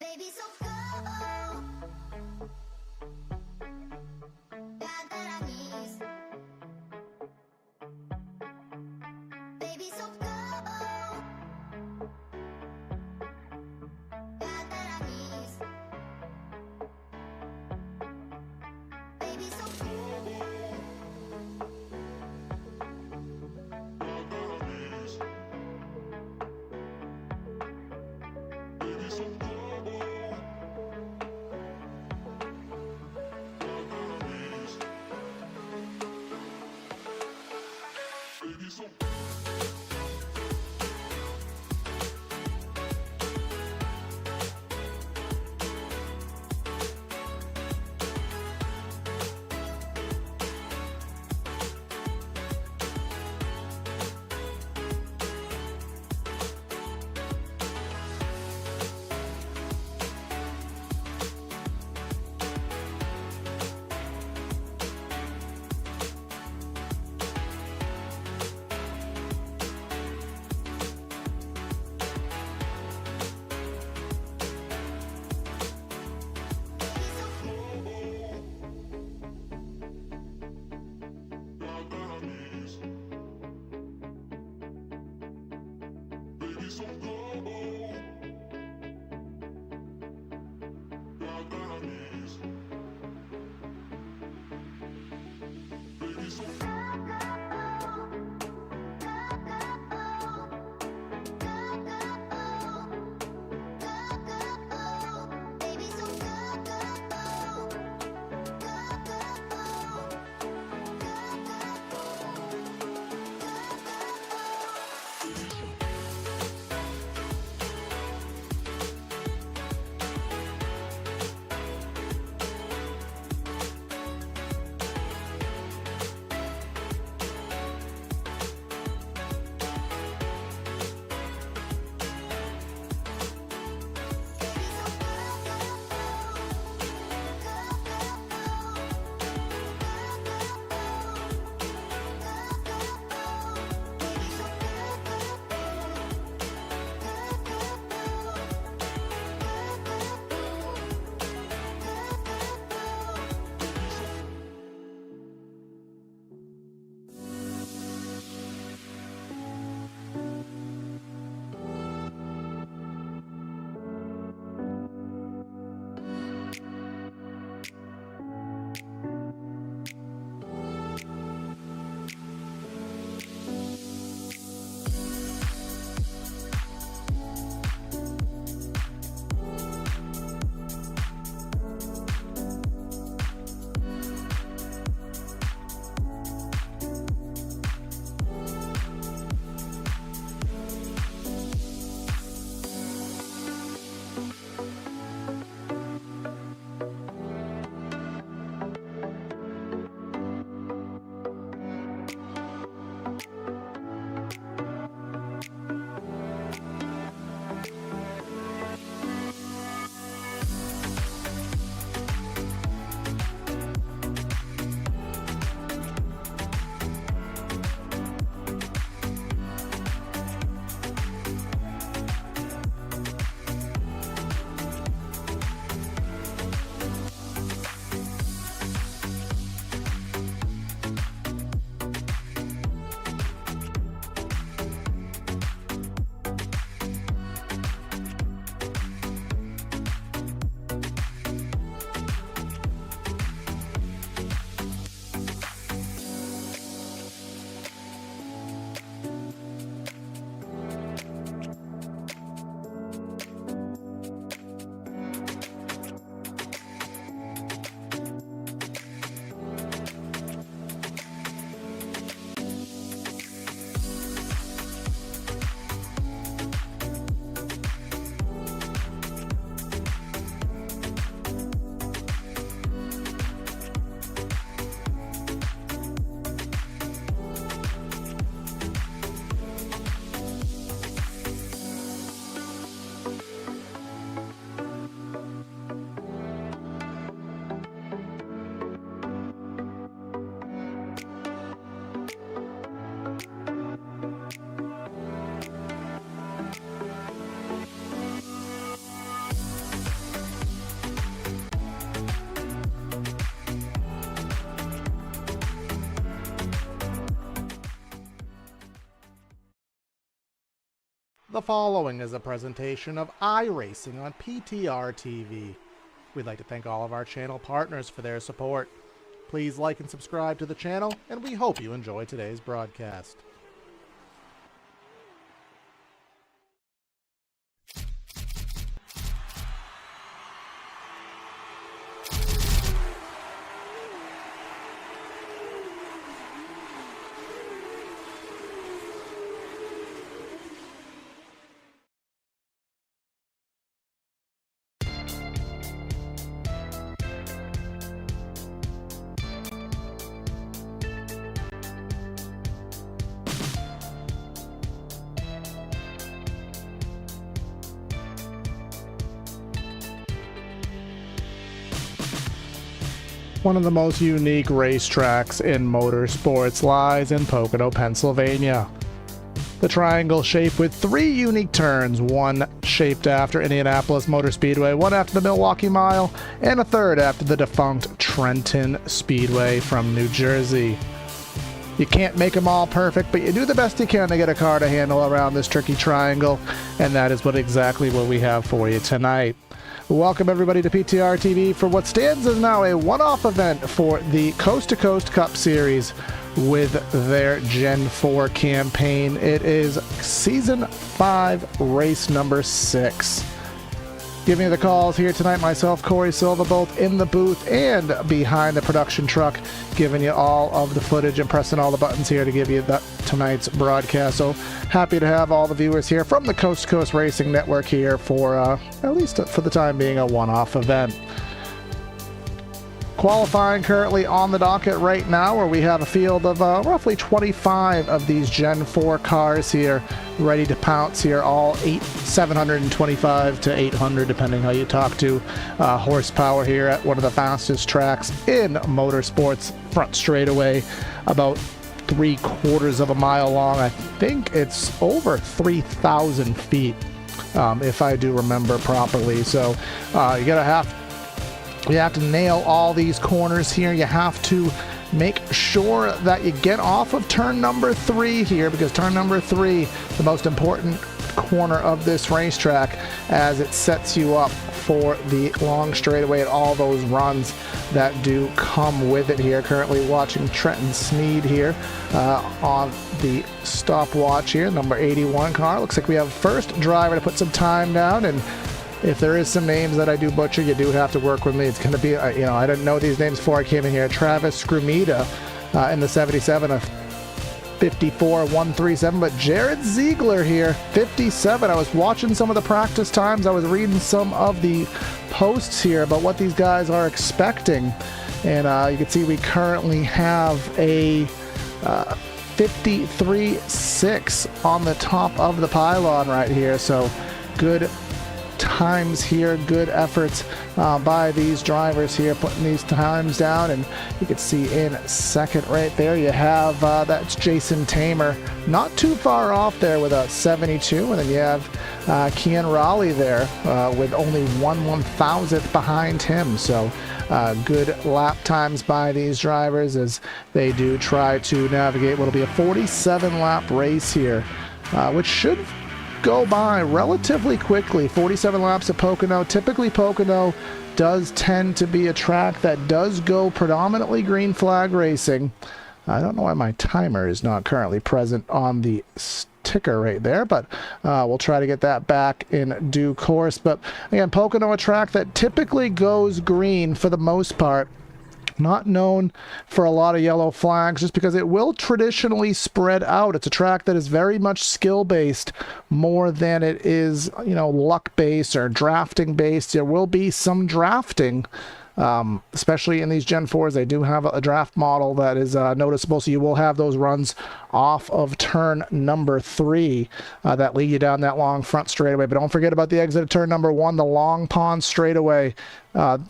Baby, so go. Agarranis. Baby, so go. Agarranis. Baby, so go. The following is a presentation of iRacing on PTR TV. We'd like to thank all of our channel partners for their support. Please like and subscribe to the channel, and we hope you enjoy today's broadcast. One of the most unique racetracks in motorsports lies in Pocono, Pennsylvania. The triangle shape with 3 unique turns, one shaped after Indianapolis Motor Speedway, one after the Milwaukee Mile, and a third after the defunct Trenton Speedway from New Jersey. You can't make them all perfect, but you do the best you can to get a car to handle around this tricky triangle, and that is exactly what we have for you tonight. Welcome everybody to PTR TV for what stands as now a one-off event for the Coast to Coast Cup Series with their Gen 4 campaign. It is Season 5, race number 6. Giving you the calls here tonight, myself, Corey Silva, both in the booth and behind the production truck, giving you all of the footage and pressing all the buttons here to give you tonight's broadcast. So happy to have all the viewers here from the Coast to Coast Racing Network here for, at least for the time being, a one-off event. Qualifying currently on the docket right now, where we have a field of roughly 25 of these Gen 4 cars here ready to pounce here, all 725 to 800 depending how you talk to horsepower here at one of the fastest tracks in motorsports, front straightaway, about 3/4 of a mile long. I think it's over 3,000 feet if I do remember properly. So you have to nail all these corners here. You have to make sure that you get off of turn number 3 here, because turn number 3, the most important corner of this racetrack, as it sets you up for the long straightaway and all those runs that do come with it here. Currently watching Trenton Sneed here on the stopwatch here, number 81 car. Looks like we have first driver to put some time down, and if there is some names that I do butcher, you do have to work with me. It's going to be, I didn't know these names before I came in here. Travis Scrumita in the 77, a 54-137, but Jared Ziegler here, 57. I was watching some of the practice times. I was reading some of the posts here about what these guys are expecting, and you can see we currently have a 53.6 on the top of the pylon right here, so good times here, good efforts by these drivers here, putting these times down. And you can see in second right there you have that's Jason Tamer, not too far off there with a 72, and then you have Kian Raleigh there with only 1/1000th behind him. So good lap times by these drivers as they do try to navigate what'll be a 47 lap race here, which should go by relatively quickly. 47 laps at Pocono. Typically Pocono does tend to be a track that does go predominantly green flag racing. I don't know why my timer is not currently present on the ticker right there, but we'll try to get that back in due course. But again, Pocono, a track that typically goes green for the most part. Not known for a lot of yellow flags, just because it will traditionally spread out. It's a track that is very much skill-based more than it is, luck-based or drafting-based. There will be some drafting, especially in these Gen 4s. They do have a draft model that is noticeable, so you will have those runs off of turn number 3 that lead you down that long front straightaway. But don't forget about the exit of turn number 1, the long pond straightaway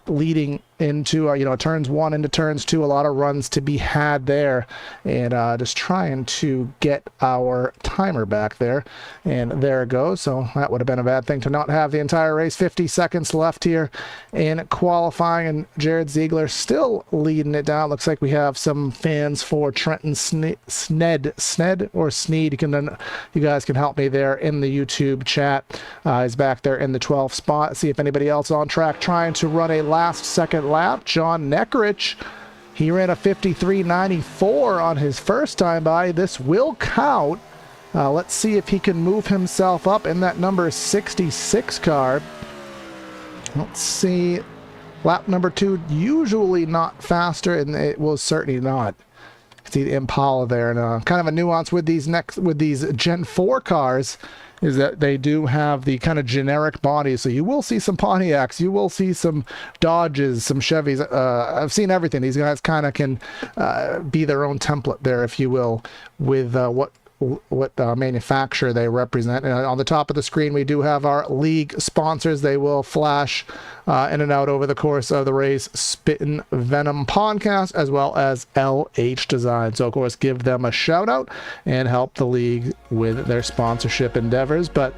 leading into turns 1 into turns 2. A lot of runs to be had there, and just trying to get our timer back there, and there it goes. So that would have been a bad thing to not have the entire race. 50 seconds left here in qualifying, and Jared Ziegler still leading it down. Looks like we have some fans for Trenton Sned Sned or Sneed. You guys can help me there in the YouTube chat. He's back there in the 12th spot. See if anybody else on track trying to run a last-second lap. John Neckrich, he ran a 53.94 on his first time by. This will count. Let's see if he can move himself up in that number 66 car. Let's see. Lap number 2, usually not faster, and it was certainly not. See the Impala there, and kind of a nuance with these Gen 4 cars is that they do have the kind of generic body. So you will see some Pontiacs, you will see some Dodges, some Chevys. I've seen everything. These guys kind of can be their own template there, if you will, with what manufacturer they represent. And on the top of the screen, we do have our league sponsors. They will flash in and out over the course of the race. Spittin' Venom Podcast, as well as LH Design. So of course, give them a shout out and help the league with their sponsorship endeavors. But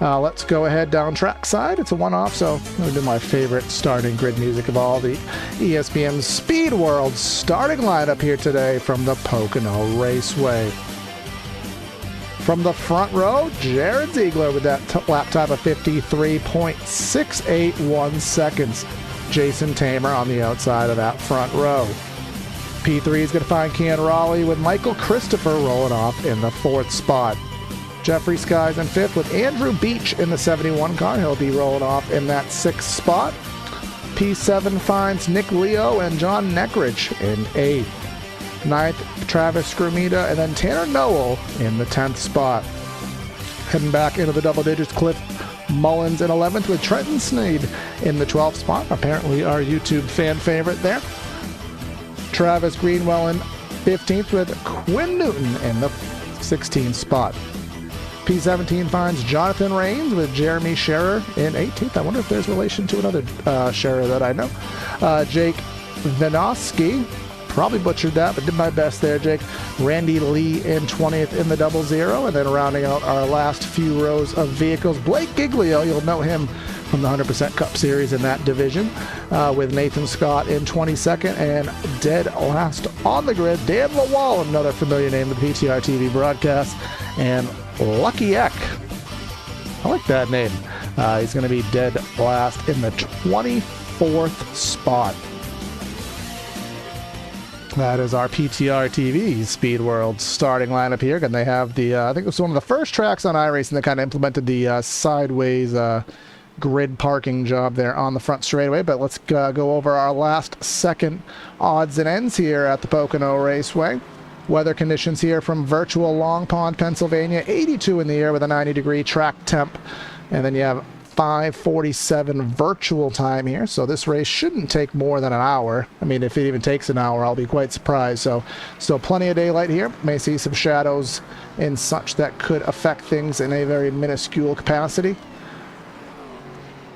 let's go ahead down trackside. It's a one-off, so I'm going to do my favorite starting grid music of all, the ESPN Speed World starting lineup here today from the Pocono Raceway. From the front row, Jared Ziegler with that lap time of 53.681 seconds. Jason Tamer on the outside of that front row. P3 is going to find Kian Raleigh with Michael Christopher rolling off in the 4th spot. Jeffrey Skies in 5th with Andrew Beach in the 71 car. He'll be rolling off in that 6th spot. P7 finds Nick Leo and John Neckrich in 8th. 9th, Travis Scrumita, and then Tanner Noel in the 10th spot. Heading back into the double digits, Cliff Mullins in 11th with Trenton Sneed in the 12th spot. Apparently our YouTube fan favorite there. Travis Greenwell in 15th with Quinn Newton in the 16th spot. P17 finds Jonathan Rains with Jeremy Scherer in 18th. I wonder if there's relation to another Scherer that I know. Jake Vinosky, probably butchered that, but did my best there, Jake. Randy Lee in 20th in the 00, and then rounding out our last few rows of vehicles, Blake Giglio, you'll know him from the 100% Cup Series in that division, with Nathan Scott in 22nd, and dead last on the grid, Dan Lawal, another familiar name with the PTR TV broadcast, and Lucky Eck. I like that name. He's going to be dead last in the 24th spot. That is our PTR TV Speed World starting lineup here. And they have the, I think it was one of the first tracks on iRacing that kind of implemented the sideways grid parking job there on the front straightaway. But let's go over our last second odds and ends here at the Pocono Raceway. Weather conditions here from virtual Long Pond, Pennsylvania. 82 in the air with a 90-degree track temp. And then you have 5:47 virtual time here, so this race shouldn't take more than an hour. I mean, if it even takes an hour, I'll be quite surprised. So still plenty of daylight here. May see some shadows and such that could affect things in a very minuscule capacity.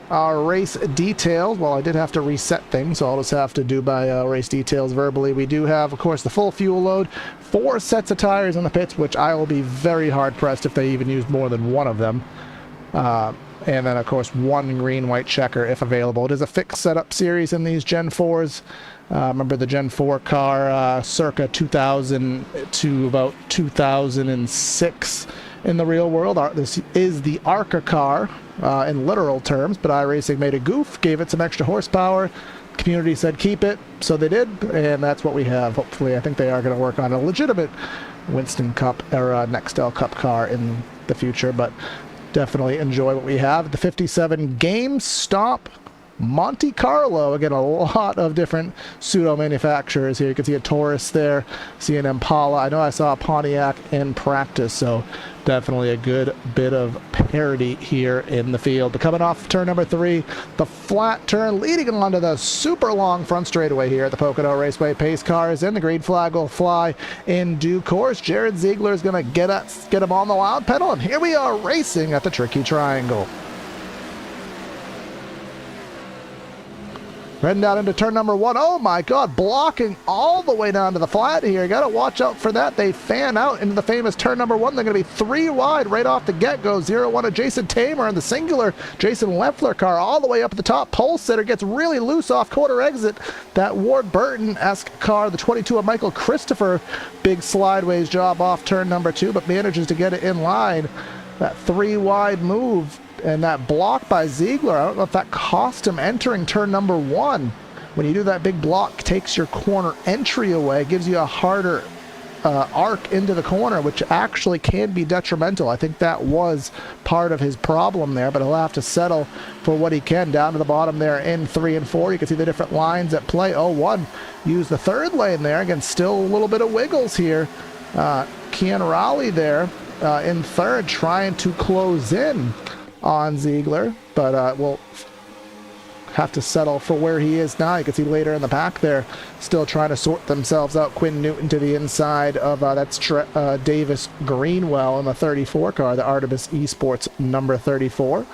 Our race details, well, I did have to reset things, so I'll just have to do by race details verbally. We do have, of course, the full fuel load, 4 sets of tires in the pits, which I will be very hard-pressed if they even use more than one of them. And then, of course, 1 green-white checker if available. It is a fixed setup series in these Gen 4s. Remember the Gen 4 car circa 2000 to about 2006 in the real world. This is the ARCA car in literal terms, but iRacing made a goof, gave it some extra horsepower. Community said keep it, so they did, and that's what we have. Hopefully, I think they are going to work on a legitimate Winston Cup era Nextel Cup car in the future, but definitely enjoy what we have. The 57 GameStop Monte Carlo. Again, a lot of different pseudo manufacturers here. You can see a Taurus there, see an Impala. I know I saw a Pontiac in practice, so definitely a good bit of parity here in the field. But coming off turn number 3, the flat turn leading onto the super long front straightaway here at the Pocono Raceway. Pace car is in. The green flag will fly in due course. Jared Ziegler is going to get him on the loud pedal, and here we are racing at the Tricky Triangle. Heading down into turn number 1. Oh my god, blocking all the way down to the flat here. Got to watch out for that. They fan out into the famous turn number 1. They're going to be 3 wide right off the get-go. 0-1 of Jason Tamer in the singular. Jason Leffler car all the way up at the top. Pole sitter gets really loose off quarter exit. That Ward Burton-esque car, the 22 of Michael Christopher, big slideways job off turn number 2, but manages to get it in line. That 3 wide move. And that block by Ziegler, I don't know if that cost him entering turn number 1. When you do that big block, takes your corner entry away, gives you a harder arc into the corner, which actually can be detrimental. I think that was part of his problem there, but he'll have to settle for what he can. Down to the bottom there in 3 and 4. You can see the different lines at play. 0-1, use the third lane there. Again, still a little bit of wiggles here. Kian Raleigh there in third, trying to close in on Ziegler, but we'll have to settle for where he is now. You can see later in the pack there, still trying to sort themselves out. Quinn Newton to the inside of that's Davis Greenwell in the 34 car, the Artemis Esports number 34.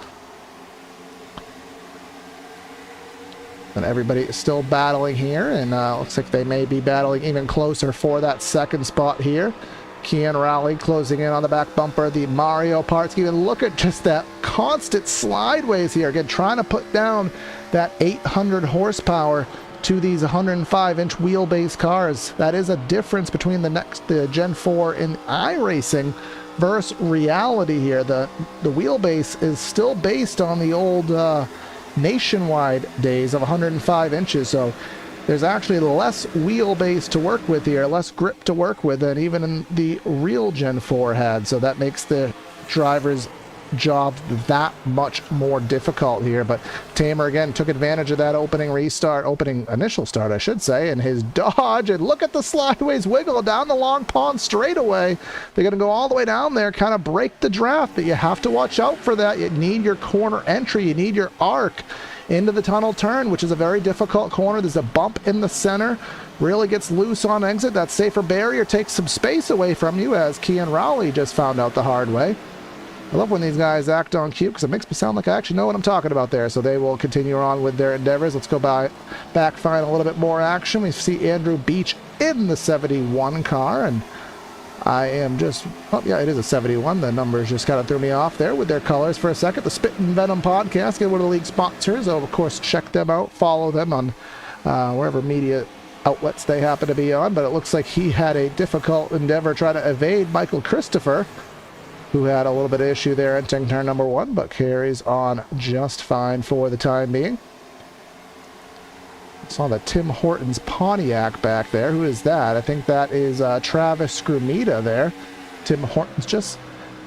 And everybody is still battling here, and looks like they may be battling even closer for that second spot here. Kian Raleigh closing in on the back bumper, the Mario parts. Even look at just that constant slideways here. Again, trying to put down that 800 horsepower to these 105-inch wheelbase cars. That is a difference between the Gen 4 in iRacing versus reality here. The wheelbase is still based on the old nationwide days of 105 inches, so there's actually less wheelbase to work with here, less grip to work with than even in the real Gen 4 had. So that makes the driver's job that much more difficult here. But Tamer again took advantage of that opening initial start, I should say, and his dodge. And look at the slideways wiggle down the long pond straightaway. They're going to go all the way down there, kind of break the draft, but you have to watch out for that. You need your corner entry, you need your arc into the tunnel turn, which is a very difficult corner. There's a bump in the center, really gets loose on exit. That safer barrier takes some space away from you, as Kian Raleigh just found out the hard way. I love when these guys act on cue, because it makes me sound like I actually know what I'm talking about there. So they will continue on with their endeavors. Let's go back, find a little bit more action. We see Andrew Beach in the 71 car, and I am just, oh yeah, it is a 71. The numbers just kind of threw me off there with their colors for a second. The Spit and Venom podcast, get one of the league sponsors. So of course, check them out, follow them on wherever media outlets they happen to be on. But it looks like he had a difficult endeavor trying to evade Michael Christopher, who had a little bit of issue there entering turn number 1, but carries on just fine for the time being. Saw that Tim Horton's Pontiac back there. Who is that? I think that is Travis Scrumita there. Tim Horton's just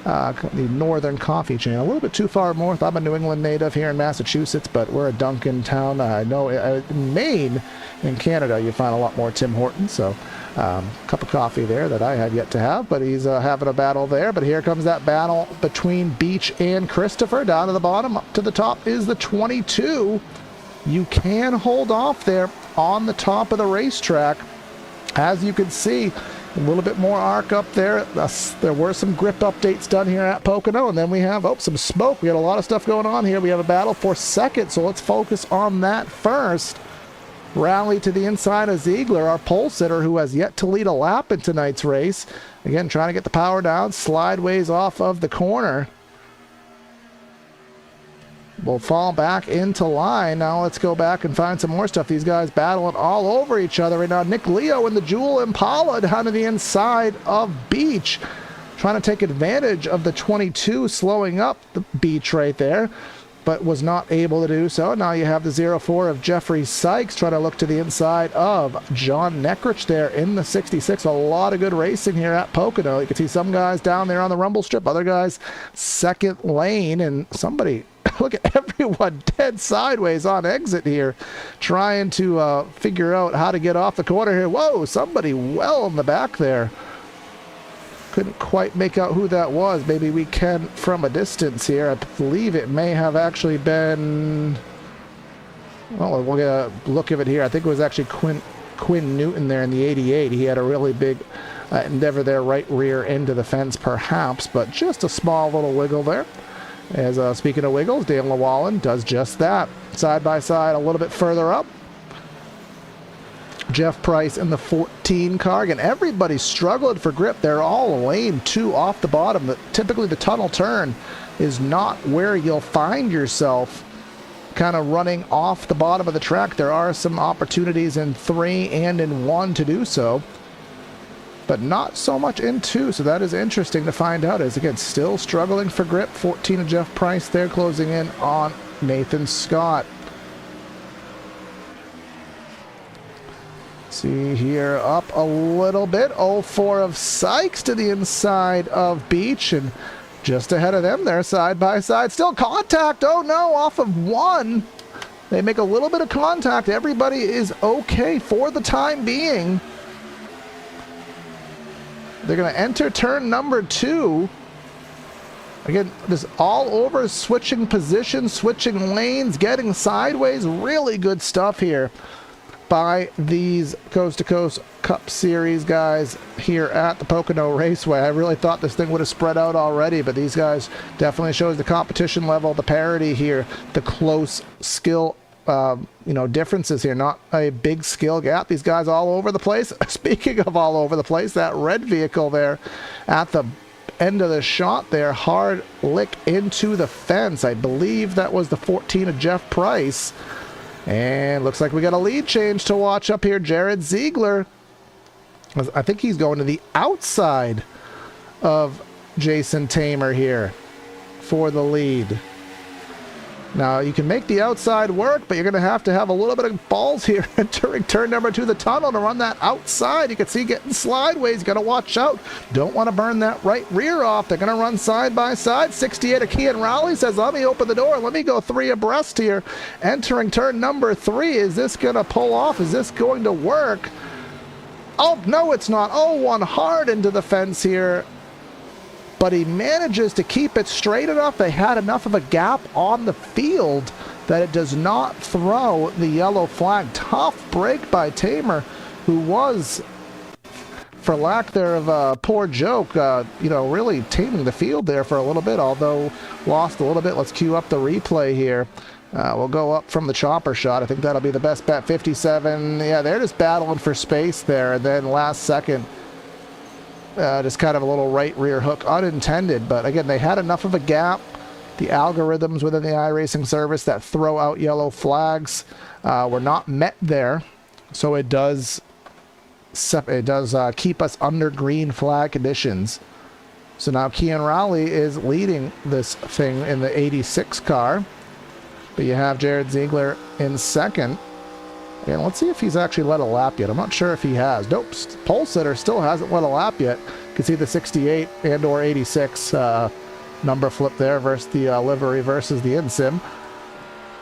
the Northern Coffee Chain. A little bit too far north. I'm a New England native here in Massachusetts, but we're a Dunkin' town. I know in Maine, in Canada, you find a lot more Tim Hortons. So cup of coffee there that I have yet to have, but he's having a battle there. But here comes that battle between Beach and Christopher. Down to the bottom, up to the top is the 22. You can hold off there on the top of the racetrack. As you can see, a little bit more arc up there. There were some grip updates done here at Pocono, and then we have some smoke. We got a lot of stuff going on here. We have a battle for second, so let's focus on that first. Rally to the inside of Ziegler, our pole sitter, who has yet to lead a lap in tonight's race. Again, trying to get the power down, slideways off of the corner. Will fall back into line. Now let's go back and find some more stuff. These guys battling all over each other right now. Nick Leo in the Jewel Impala down to the inside of Beach, trying to take advantage of the 22 slowing up the Beach right there, but was not able to do so. Now you have the 04 of Jeffrey Sykes trying to look to the inside of John Neckrich there in the 66. A lot of good racing here at Pocono. You can see some guys down there on the rumble strip, other guys second lane, and somebody, look at everyone dead sideways on exit here, trying to figure out how to get off the corner here. Whoa, somebody well in the back there. Couldn't quite make out who that was. Maybe we can from a distance here. I believe it may have actually been, well, we'll get a look of it here. I think it was actually Quinn Newton there in the 88. He had a really big endeavor there, right rear into the fence perhaps, but just a small little wiggle there. As speaking of wiggles, Dan Llewellyn does just that. Side by side a little bit further up. Jeff Price in the 14 car. Again, everybody's struggling for grip. They're all lane 2 off the bottom. Typically the tunnel turn is not where you'll find yourself kind of running off the bottom of the track. There are some opportunities in 3 and in 1 to do so, but not so much in 2. So that is interesting to find out. As again, still struggling for grip. 14 of Jeff Price there, closing in on Nathan Scott. See here, up a little bit. 04 of Sykes to the inside of Beach, and just ahead of them there, side by side. Still contact. Oh no, off of 1. They make a little bit of contact. Everybody is okay for the time being. They're going to enter turn number 2. Again, this all over, switching positions, switching lanes, getting sideways. Really good stuff here by these Coast to Coast Cup Series guys here at the Pocono Raceway. I really thought this thing would have spread out already, but these guys definitely shows the competition level, the parity here, the close skill differences here. Not a big skill gap. These guys all over the place. Speaking of all over the place, that red vehicle there at the end of the shot there, hard lick into the fence. I believe that was the 14 of Jeff Price. And looks like we got a lead change to watch up here. Jared Ziegler, I think he's going to the outside of Jason Tamer here for the lead. Now, you can make the outside work, but you're going to have a little bit of balls here entering turn number 2, the tunnel, to run that outside. You can see getting slideways. You got to watch out. Don't want to burn that right rear off. They're going to run side by side. 68 of Kean Rowley says, let me open the door. Let me go 3 abreast here. Entering turn number 3. Is this going to pull off? Is this going to work? Oh, no, it's not. Oh, 1 hard into the fence here. But he manages to keep it straight enough. They had enough of a gap on the field that it does not throw the yellow flag. Tough break by Tamer, who was, for lack there of a poor joke, really taming the field there for a little bit, although lost a little bit. Let's cue up the replay here. We'll go up from the chopper shot. I think that'll be the best bet. 57. Yeah, they're just battling for space there. And then last second, just kind of a little right rear hook, unintended, but again, they had enough of a gap. The algorithms within the iRacing service that throw out yellow flags were not met there, so it does keep us under green flag conditions. So now Kean Rowley is leading this thing in the 86 car, but you have Jared Ziegler in second. And let's see if he's actually led a lap yet. I'm not sure if he has. Nope, pole sitter still hasn't led a lap yet. You can see the 68 and or 86 number flip there versus the livery versus the InSim.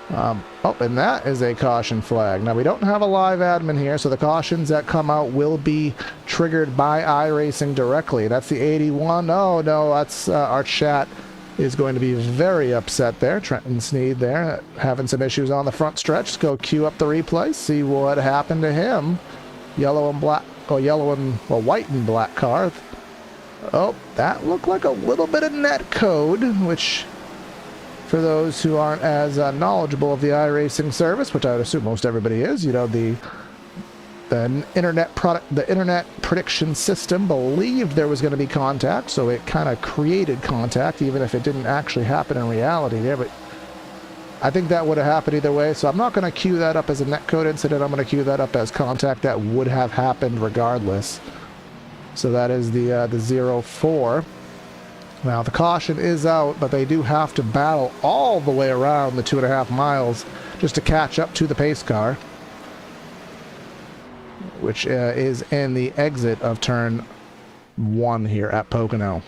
And that is a caution flag. Now, we don't have a live admin here, so the cautions that come out will be triggered by iRacing directly. That's the 81. Oh, no, that's our chat is going to be very upset there. Trenton Sneed there, having some issues on the front stretch. Let's go cue up the replay, see what happened to him. Yellow and black, white and black car. Oh, that looked like a little bit of net code, which, for those who aren't as knowledgeable of the iRacing service, which I would assume most everybody is, the internet prediction system believed there was going to be contact, so it kind of created contact, even if it didn't actually happen in reality there. But I think that would have happened either way, so I'm not going to queue that up as a netcode incident. I'm going to queue that up as contact that would have happened regardless. So that is the 04. Now the caution is out, but they do have to battle all the way around the 2.5 miles just to catch up to the pace car, which is in the exit of turn 1 here at Pocono.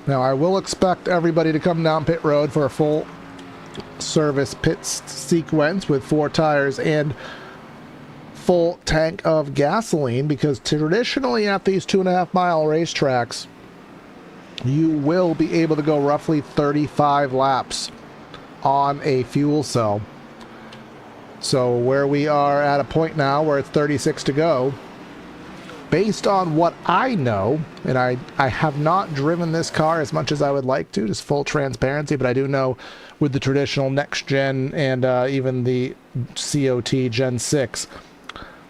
Now, I will expect everybody to come down pit road for a full service pit sequence with 4 tires and full tank of gasoline, because traditionally at these 2.5 mile racetracks you will be able to go roughly 35 laps on a fuel cell. So where we are at a point now where it's 36 to go, based on what I know, and I have not driven this car as much as I would like to, just full transparency, but I do know with the traditional next gen and even the COT Gen 6,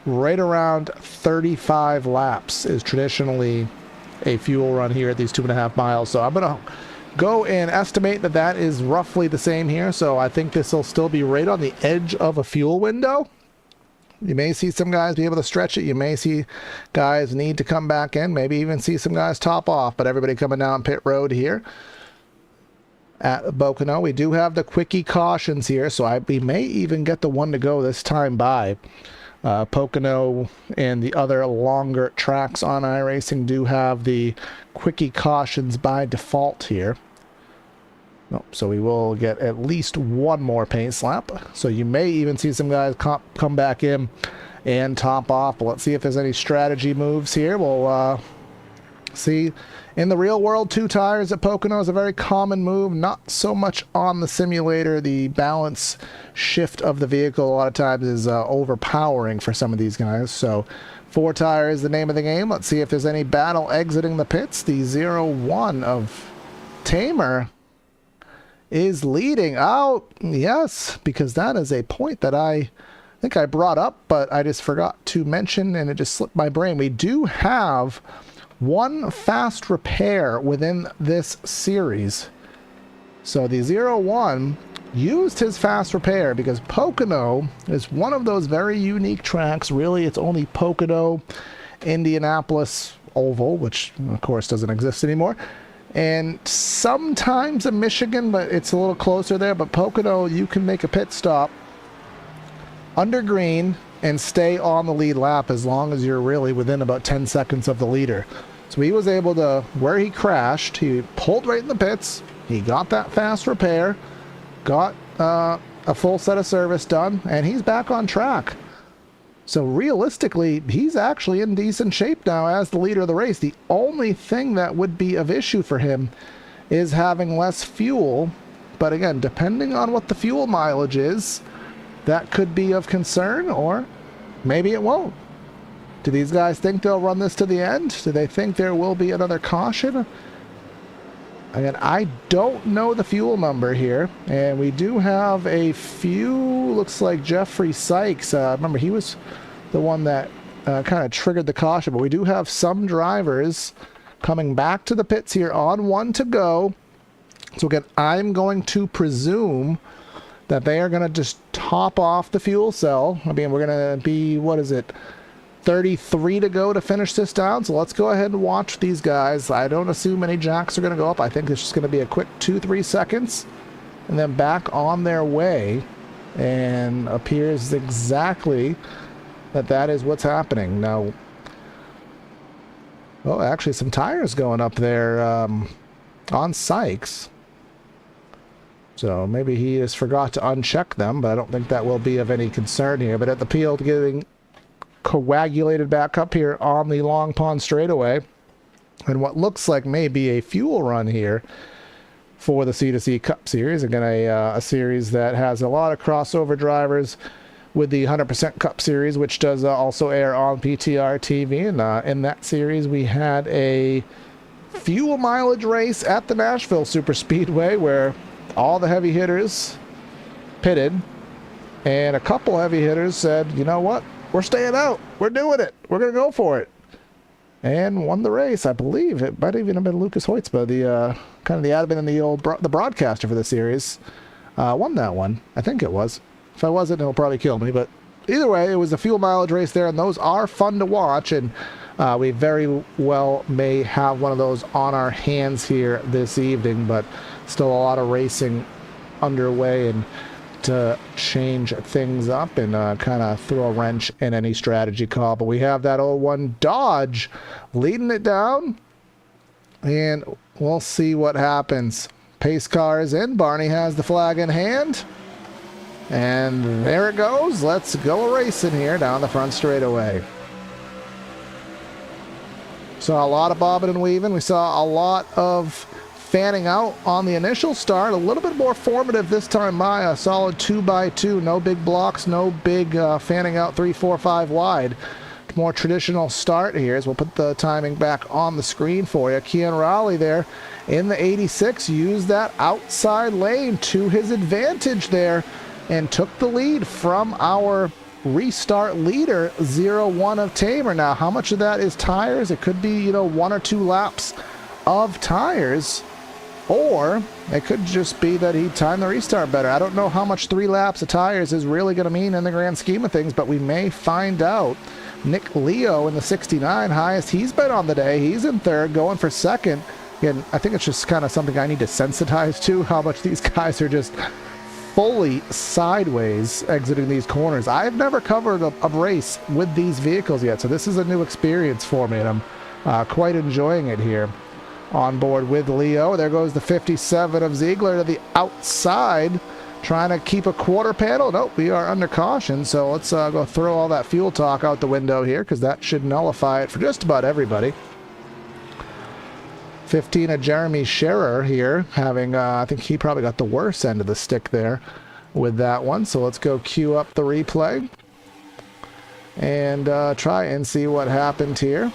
right around 35 laps is traditionally a fuel run here at these 2.5 miles. So I'm going to go and estimate that that is roughly the same here. So I think this will still be right on the edge of a fuel window. You may see some guys be able to stretch it. You may see guys need to come back in. Maybe even see some guys top off. But everybody coming down pit road here at Pocono. We do have the quickie cautions here. So we may even get the one to go this time by. Pocono and the other longer tracks on iRacing do have the quickie cautions by default here. So we will get at least one more pace lap. So you may even see some guys come back in and top off. But let's see if there's any strategy moves here. We'll see. In the real world, 2 tires at Pocono is a very common move. Not so much on the simulator. The balance shift of the vehicle a lot of times is overpowering for some of these guys. So 4 tires is the name of the game. Let's see if there's any battle exiting the pits. The 0-1 of Tamer is leading out. Yes, because that is a point that I think I brought up, but I just forgot to mention, and it just slipped my brain. We do have one fast repair within this series. So the 0-1 used his fast repair because Pocono is one of those very unique tracks. Really, it's only Pocono, Indianapolis Oval, which of course doesn't exist anymore, and sometimes in Michigan, but it's a little closer there. But Pocono, you can make a pit stop under green and stay on the lead lap as long as you're really within about 10 seconds of the leader. So he was able to, where he crashed, he pulled right in the pits, he got that fast repair, got a full set of service done, and he's back on track. So realistically, he's actually in decent shape now as the leader of the race. The only thing that would be of issue for him is having less fuel. But again, depending on what the fuel mileage is, that could be of concern, or maybe it won't. Do these guys think they'll run this to the end? Do they think there will be another caution? Again, I don't know the fuel number here, and we do have a few, looks like Jeffrey Sykes. Remember, he was the one that kind of triggered the caution, but we do have some drivers coming back to the pits here on 1 to go. So again, I'm going to presume that they are going to just top off the fuel cell. I mean, we're going to be, what is it, 33 to go to finish this down. So let's go ahead and watch these guys. I don't assume any jacks are going to go up. I think it's just going to be a quick 2-3 seconds and then back on their way, and appears exactly that is what's happening. Now, oh, actually some tires going up there on Sykes. So maybe he just forgot to uncheck them, but I don't think that will be of any concern here. But at the field getting coagulated back up here on the Long Pond straightaway, and what looks like maybe a fuel run here for the CTC Cup Series. Again, a series that has a lot of crossover drivers with the 100% Cup Series, which does also air on PTR TV. And in that series, we had a fuel mileage race at the Nashville Super Speedway where all the heavy hitters pitted, and a couple heavy hitters said, you know what, we're staying out, we're doing it, we're going to go for it, and won the race. I believe it might even have been Lucas Hoytsma, the kind of the admin and the broadcaster for the series, won that one. I think it was. If I wasn't, it'll probably kill me, but either way, it was a fuel mileage race there, and those are fun to watch, and we very well may have one of those on our hands here this evening, but still a lot of racing underway, and to change things up and kind of throw a wrench in any strategy call. But we have that 01 Dodge leading it down, and we'll see what happens. Pace car is in. Barney has the flag in hand, and there it goes. Let's go racing here down the front straightaway. Saw a lot of bobbing and weaving. We saw a lot of fanning out on the initial start. A little bit more formative this time by a solid 2x2. No big blocks, no big fanning out 3, 4, 5 wide. More traditional start here as we'll put the timing back on the screen for you. Kian Raleigh there in the 86 used that outside lane to his advantage there and took the lead from our restart leader 0-1 of Tamer. Now how much of that is tires? It could be 1 or 2 laps of tires, or it could just be that he timed the restart better. I don't know how much 3 laps of tires is really going to mean in the grand scheme of things, but we may find out. Nick Leo in the 69, highest he's been on the day. He's in third, going for second. Again, I think it's just kind of something I need to sensitize to, how much these guys are just fully sideways exiting these corners. I've never covered a race with these vehicles yet, so this is a new experience for me, and I'm quite enjoying it here on board with Leo. There goes the 57 of Ziegler to the outside, trying to keep a quarter panel. Nope, we are under caution, so let's go throw all that fuel talk out the window here, because that should nullify it for just about everybody. 15 of Jeremy Scherer here, having, I think he probably got the worst end of the stick there with that one. So let's go queue up the replay and try and see what happened here.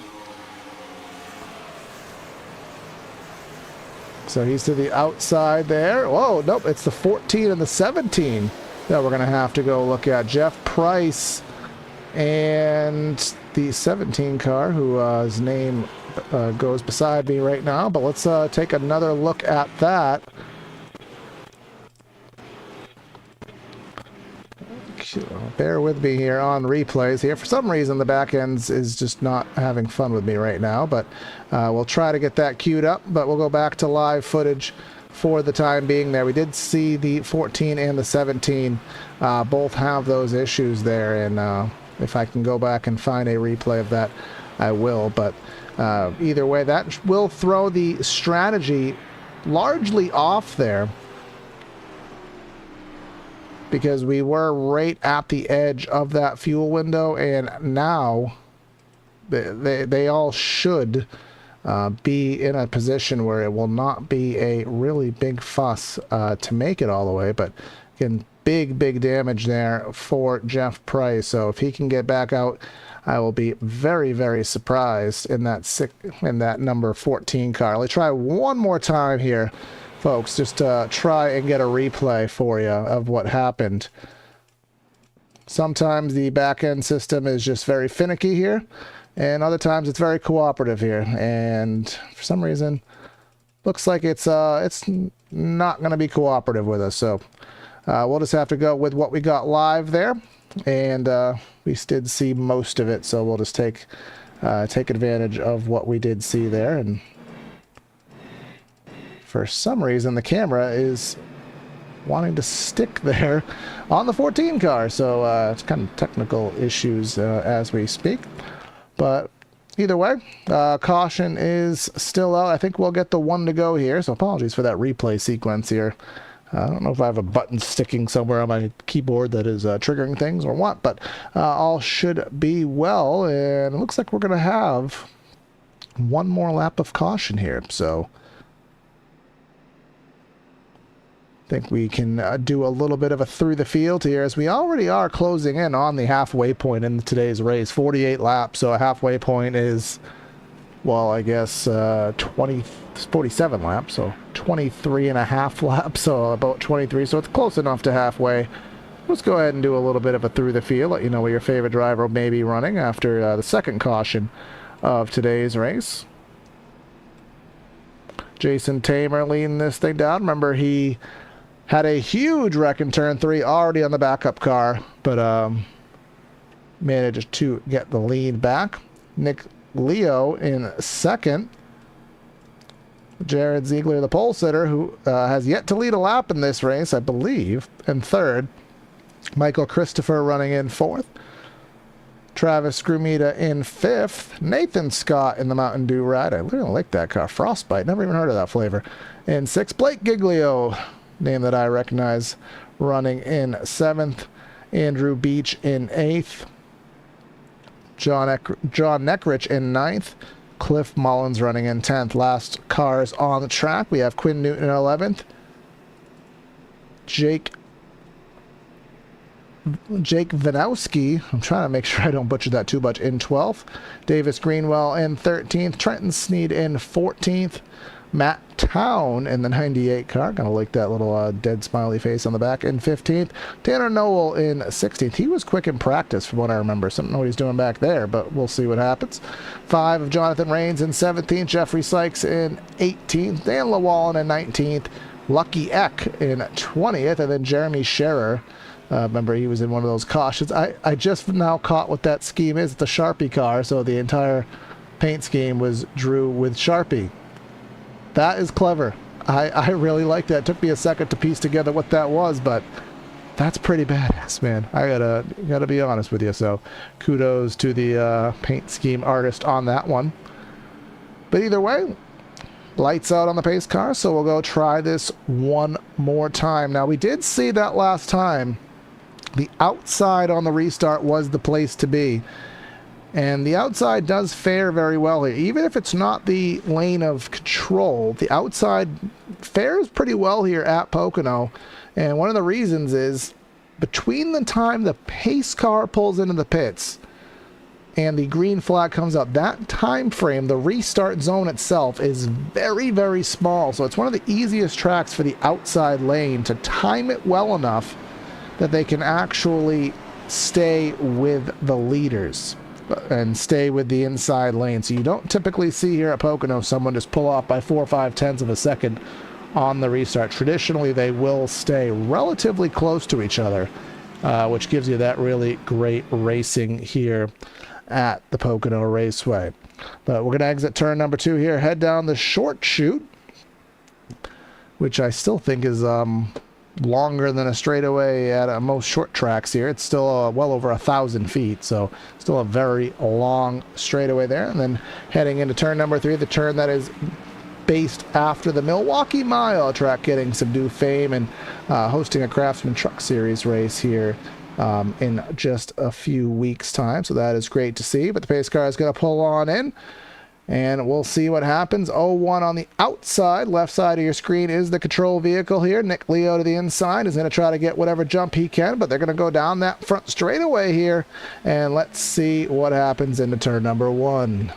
So he's to the outside there. Whoa, nope, it's the 14 and the 17 that we're going to have to go look at. Jeff Price and the 17 car, whose name goes beside me right now. But let's take another look at that. Bear with me here on replays here. For some reason, the back ends is just not having fun with me right now, but we'll try to get that queued up, but we'll go back to live footage for the time being there. We did see the 14 and the 17 both have those issues there, and if I can go back and find a replay of that, I will. But either way, that will throw the strategy largely off there, because we were right at the edge of that fuel window, and now they all should be in a position where it will not be a really big fuss to make it all the way. But again, big damage there for Jeff Price. So if he can get back out, I will be very surprised in that number 14 car. Let's try one more time here, folks, just to try and get a replay for you of what happened. Sometimes the back end system is just very finicky here, and other times it's very cooperative here, and for some reason looks like it's not going to be cooperative with us. So we'll just have to go with what we got live there, and we did see most of it, so we'll just take advantage of what we did see there. And for some reason, the camera is wanting to stick there on the 14 car. So it's kind of technical issues as we speak. But either way, caution is still out. I think we'll get the 1 to go here. So apologies for that replay sequence here. I don't know if I have a button sticking somewhere on my keyboard that is triggering things or what. But all should be well. And it looks like we're going to have one more lap of caution here. So I think we can do a little bit of a through the field here, as we already are closing in on the halfway point in today's race. 48 laps, so a halfway point is, well, I guess 47 laps, so 23 and a half laps, so about 23, so it's close enough to halfway. Let's go ahead and do a little bit of a through the field, let you know where your favorite driver may be running after the second caution of today's race. Jason Tamer leading this thing down. Remember, he had a huge wreck in turn 3 already on the backup car, but managed to get the lead back. Nick Leo in second. Jared Ziegler, the pole sitter, who has yet to lead a lap in this race, I believe, in third. Michael Christopher running in fourth. Travis Scrumita in fifth. Nathan Scott in the Mountain Dew ride. I really like that car. Frostbite. Never even heard of that flavor. In sixth. Blake Giglio, name that I recognize, running in seventh. Andrew Beach in eighth. John Neckrich in ninth. Cliff Mullins running in 10th. Last cars on the track. We have Quinn Newton in 11th. Jake Vanowski, I'm trying to make sure I don't butcher that too much, in 12th. Davis Greenwell in 13th. Trenton Sneed in 14th. Matt Town in the 98 car. Gonna like that little dead smiley face on the back, in 15th. Tanner Noel in 16th. He was quick in practice from what I remember. So I don't know what he's doing back there, but we'll see what happens. 5 of Jonathan Rains in 17th. Jeffrey Sykes in 18th. Dan Lewallen in 19th. Lucky Eck in 20th. And then Jeremy Scherer. Remember, he was in one of those cautions. I just now caught what that scheme is. It's a Sharpie car, so the entire paint scheme was Drew with Sharpie. That is clever. I really like that. It took me a second to piece together what that was, but that's pretty badass, man. I gotta be honest with you. So kudos to the paint scheme artist on that one. But either way, lights out on the pace car, so we'll go try this one more time. Now, we did see that last time. The outside on the restart was the place to be. And the outside does fare very well here. Even if it's not the lane of control, the outside fares pretty well here at Pocono. And one of the reasons is between the time the pace car pulls into the pits and the green flag comes up, that time frame, the restart zone itself, is very, very small. So it's one of the easiest tracks for the outside lane to time it well enough that they can actually stay with the leaders and stay with the inside lane. So you don't typically see here at Pocono someone just pull off by 4 or 5 tenths of a second on the restart. Traditionally, they will stay relatively close to each other, which gives you that really great racing here at the Pocono Raceway. But we're going to exit turn number 2 here, head down the short chute, which I still think is longer than a straightaway at most short tracks here. It's still well over 1,000 feet, so still a very long straightaway there. And then heading into turn number 3, the turn that is based after the Milwaukee Mile, track getting some new fame and hosting a Craftsman Truck Series race here in just a few weeks' time. So that is great to see. But the pace car is going to pull on in, and we'll see what happens. 01 on the outside, left side of your screen is the control vehicle here. Nick Leo to the inside is going to try to get whatever jump he can, but they're going to go down that front straightaway here, and let's see what happens into turn number 1.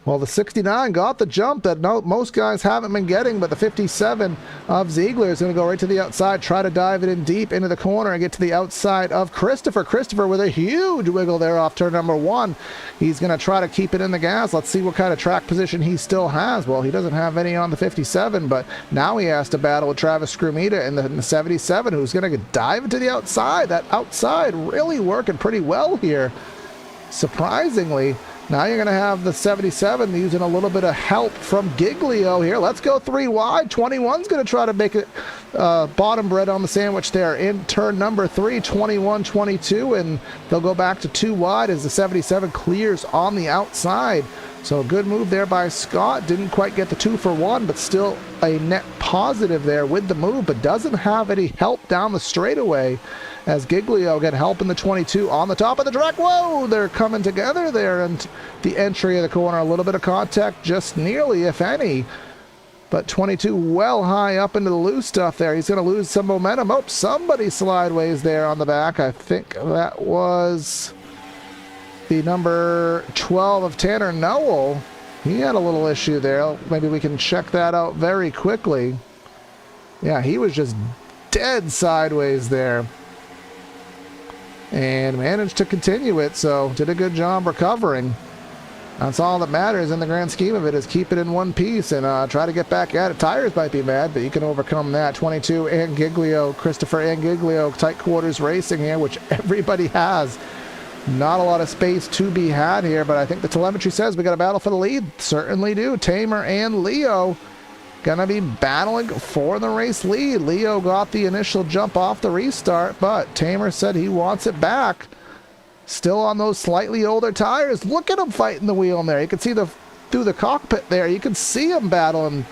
Well, the 69 got the jump that most guys haven't been getting, but the 57 of Ziegler is going to go right to the outside, try to dive it in deep into the corner and get to the outside of Christopher. Christopher with a huge wiggle there off turn number 1. He's going to try to keep it in the gas. Let's see what kind of track position he still has. Well, he doesn't have any on the 57, but now he has to battle with Travis Scrumita in the 77, who's going to dive into the outside. That outside really working pretty well here, surprisingly. Now you're going to have the 77 using a little bit of help from Giglio here. Let's go 3 wide. 21's going to try to make it bottom bread on the sandwich there in turn number 3. 21, 22, and they'll go back to 2 wide as the 77 clears on the outside. So a good move there by Scott. Didn't quite get the 2 for 1, but still a net positive there with the move, but doesn't have any help down the straightaway as Giglio get help in the 22 on the top of the track. Whoa, they're coming together there, and the entry of the corner, a little bit of contact, just nearly, if any. But 22 well high up into the loose stuff there. He's going to lose some momentum. Oh, somebody slideways there on the back. I think that was the number 12 of Tanner Noel. He had a little issue there. Maybe we can check that out very quickly. Yeah, he was just dead sideways there and managed to continue it, so did a good job recovering. That's all that matters in the grand scheme of it, is keep it in one piece and try to get back at it. Tires might be mad, but you can overcome that. 22 and Giglio, Christopher and Giglio, tight quarters racing here, which everybody has. Not a lot of space to be had here, but I think the telemetry says we got a battle for the lead. Certainly do. Tamer and Leo gonna be battling for the race lead. Leo got the initial jump off the restart, but Tamer said he wants it back. Still on those slightly older tires. Look at him fighting the wheel in there. You can see through the cockpit there. You can see him battling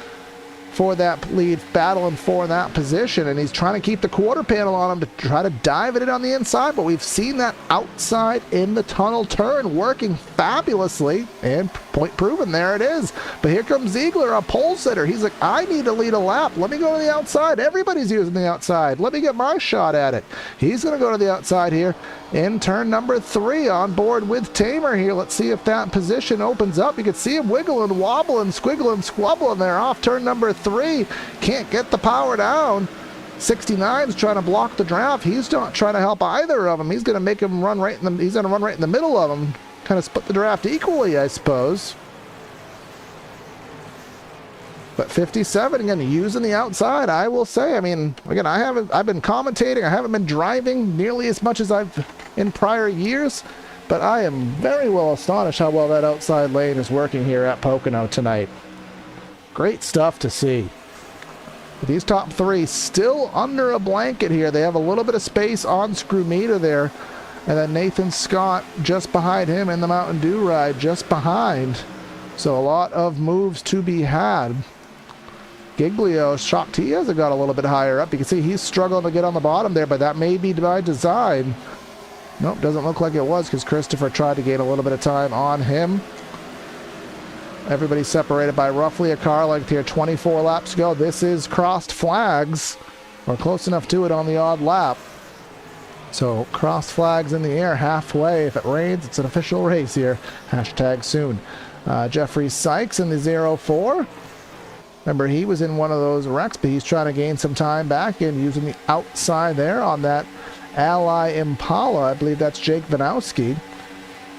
for that lead, battling for that position, and he's trying to keep the quarter panel on him to try to dive it in on the inside, but we've seen that outside in the tunnel turn working fabulously, and point proven, there it is. But here comes Ziegler, a pole sitter. He's like, I need to lead a lap. Let me go to the outside. Everybody's using the outside. Let me get my shot at it. He's going to go to the outside here in turn number 3, on board with Tamer here. Let's see if that position opens up. You can see him wiggling, wobbling, squiggling, squabbling there off turn number 3. Can't get the power down. 69's trying to block the draft. He's not trying to help either of them. He's going to make him run right in the, he's going to run right in the middle of them. Kind of split the draft equally, I suppose. But 57, again, using the outside, I will say. I mean, again, I've been commentating. I haven't been driving nearly as much as I've in prior years. But I am very well astonished how well that outside lane is working here at Pocono tonight. Great stuff to see. These top 3 still under a blanket here. They have a little bit of space on Screwmeter there. And then Nathan Scott just behind him in the Mountain Dew ride, just behind. So a lot of moves to be had. Giglio, shocked he hasn't got a little bit higher up. You can see he's struggling to get on the bottom there, but that may be by design. Nope, doesn't look like it was, because Christopher tried to gain a little bit of time on him. Everybody's separated by roughly a car length here. 24 laps to go. This is crossed flags. We're close enough to it on the odd lap. So crossed flags in the air halfway. If it rains, it's an official race here. Hashtag soon. Jeffrey Sykes in the 04. Remember, he was in one of those wrecks, but he's trying to gain some time back in using the outside there on that Ally Impala. I believe that's Jake Vanowski.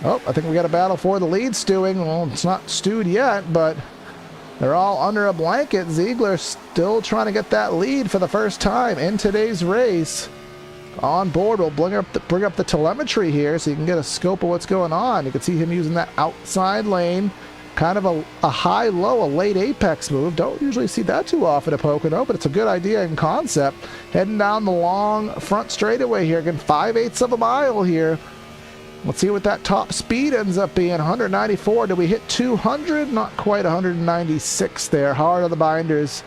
Oh, I think we got a battle for the lead stewing. Well, it's not stewed yet, but they're all under a blanket. Ziegler still trying to get that lead for the first time in today's race. On board, we'll bring up the telemetry here so you can get a scope of what's going on. You can see him using that outside lane. Kind of a high-low, a late apex move. Don't usually see that too often at Pocono, but it's a good idea in concept. Heading down the long front straightaway here. Again, 5/8 of a mile here. Let's see what that top speed ends up being. 194. Did we hit 200? Not quite. 196 there. Hard on the binders.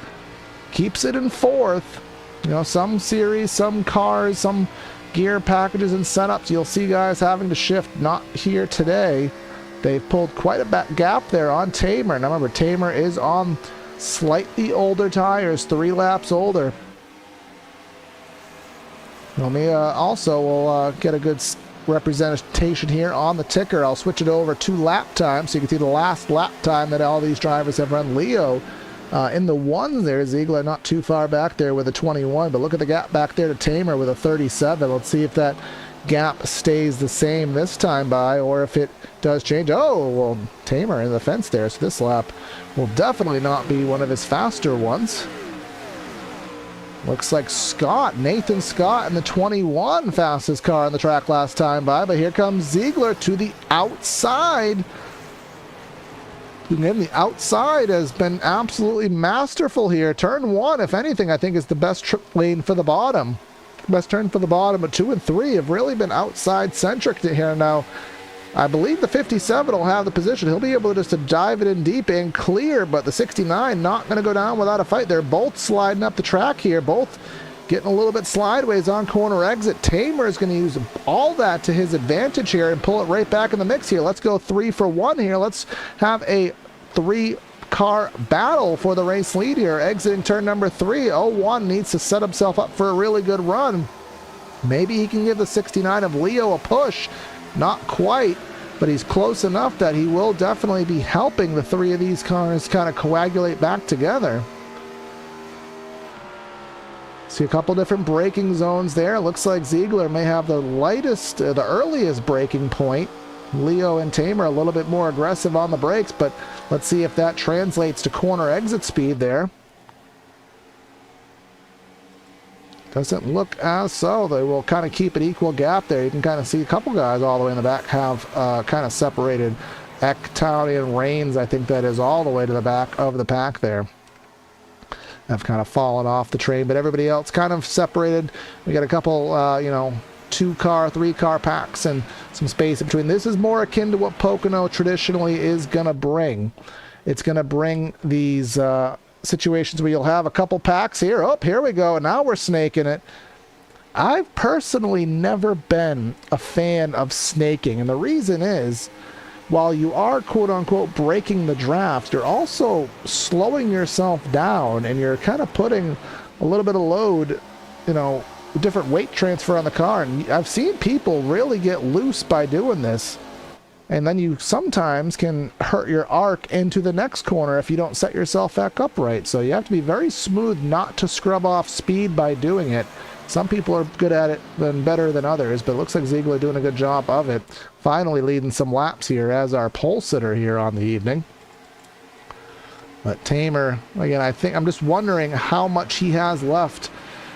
Keeps it in 4th. You know, some series, some cars, some gear packages and setups, you'll see guys having to shift. Not here today. They've pulled quite a gap there on Tamer. Now remember, Tamer is on slightly older tires, 3 laps older. Let me also will get a good representation here on the ticker. I'll switch it over to lap time so you can see the last lap time that all these drivers have run. Leo in the 1s there. Ziegler not too far back there with a 21, but look at the gap back there to Tamer with a 37. Let's see if that gap stays the same this time by, or if it does change. Oh, well, Tamer in the fence there, so this lap will definitely not be one of his faster ones. Looks like Scott, Nathan Scott in the 21, fastest car on the track last time by, but here comes Ziegler to the outside. Again, the outside has been absolutely masterful here. Turn 1, if anything, I think is the best trip lane for the bottom. Best turn for the bottom, but 2 and 3 have really been outside centric here now. I believe the 57 will have the position. He'll be able just to dive it in deep and clear, but the 69 not going to go down without a fight. They're both sliding up the track here, both getting a little bit sideways on corner exit. Tamer is going to use all that to his advantage here and pull it right back in the mix here. Let's go 3 for 1 here. Let's have a 3-car battle for the race lead here. Exiting turn number 3, 01 needs to set himself up for a really good run. Maybe he can give the 69 of Leo a push. Not quite, but he's close enough that he will definitely be helping the 3 of these cars kind of coagulate back together. See a couple different braking zones there. Looks like Ziegler may have the lightest, the earliest braking point. Leo and Tamer a little bit more aggressive on the brakes, but let's see if that translates to corner exit speed there. Doesn't look as so. They will kind of keep an equal gap there. You can kind of see a couple guys all the way in the back have kind of separated. Ecktown and Reigns, I think that is all the way to the back of the pack there. Have kind of fallen off the train, but everybody else kind of separated. We got a couple, you know, 2-car, 3-car packs and some space in between. This is more akin to what Pocono traditionally is going to bring. It's going to bring these situations where you'll have a couple packs here. Oh, here we go. And now we're snaking it. I've personally never been a fan of snaking. And the reason is, while you are quote-unquote breaking the draft, you're also slowing yourself down, and you're kind of putting a little bit of load, you know, different weight transfer on the car. And I've seen people really get loose by doing this. And then you sometimes can hurt your arc into the next corner if you don't set yourself back up right. So you have to be very smooth not to scrub off speed by doing it. Some people are good at it and better than others, but it looks like Ziegler doing a good job of it. Finally leading some laps here as our pole sitter here on the evening. But Tamer, again, I think I'm just wondering how much he has left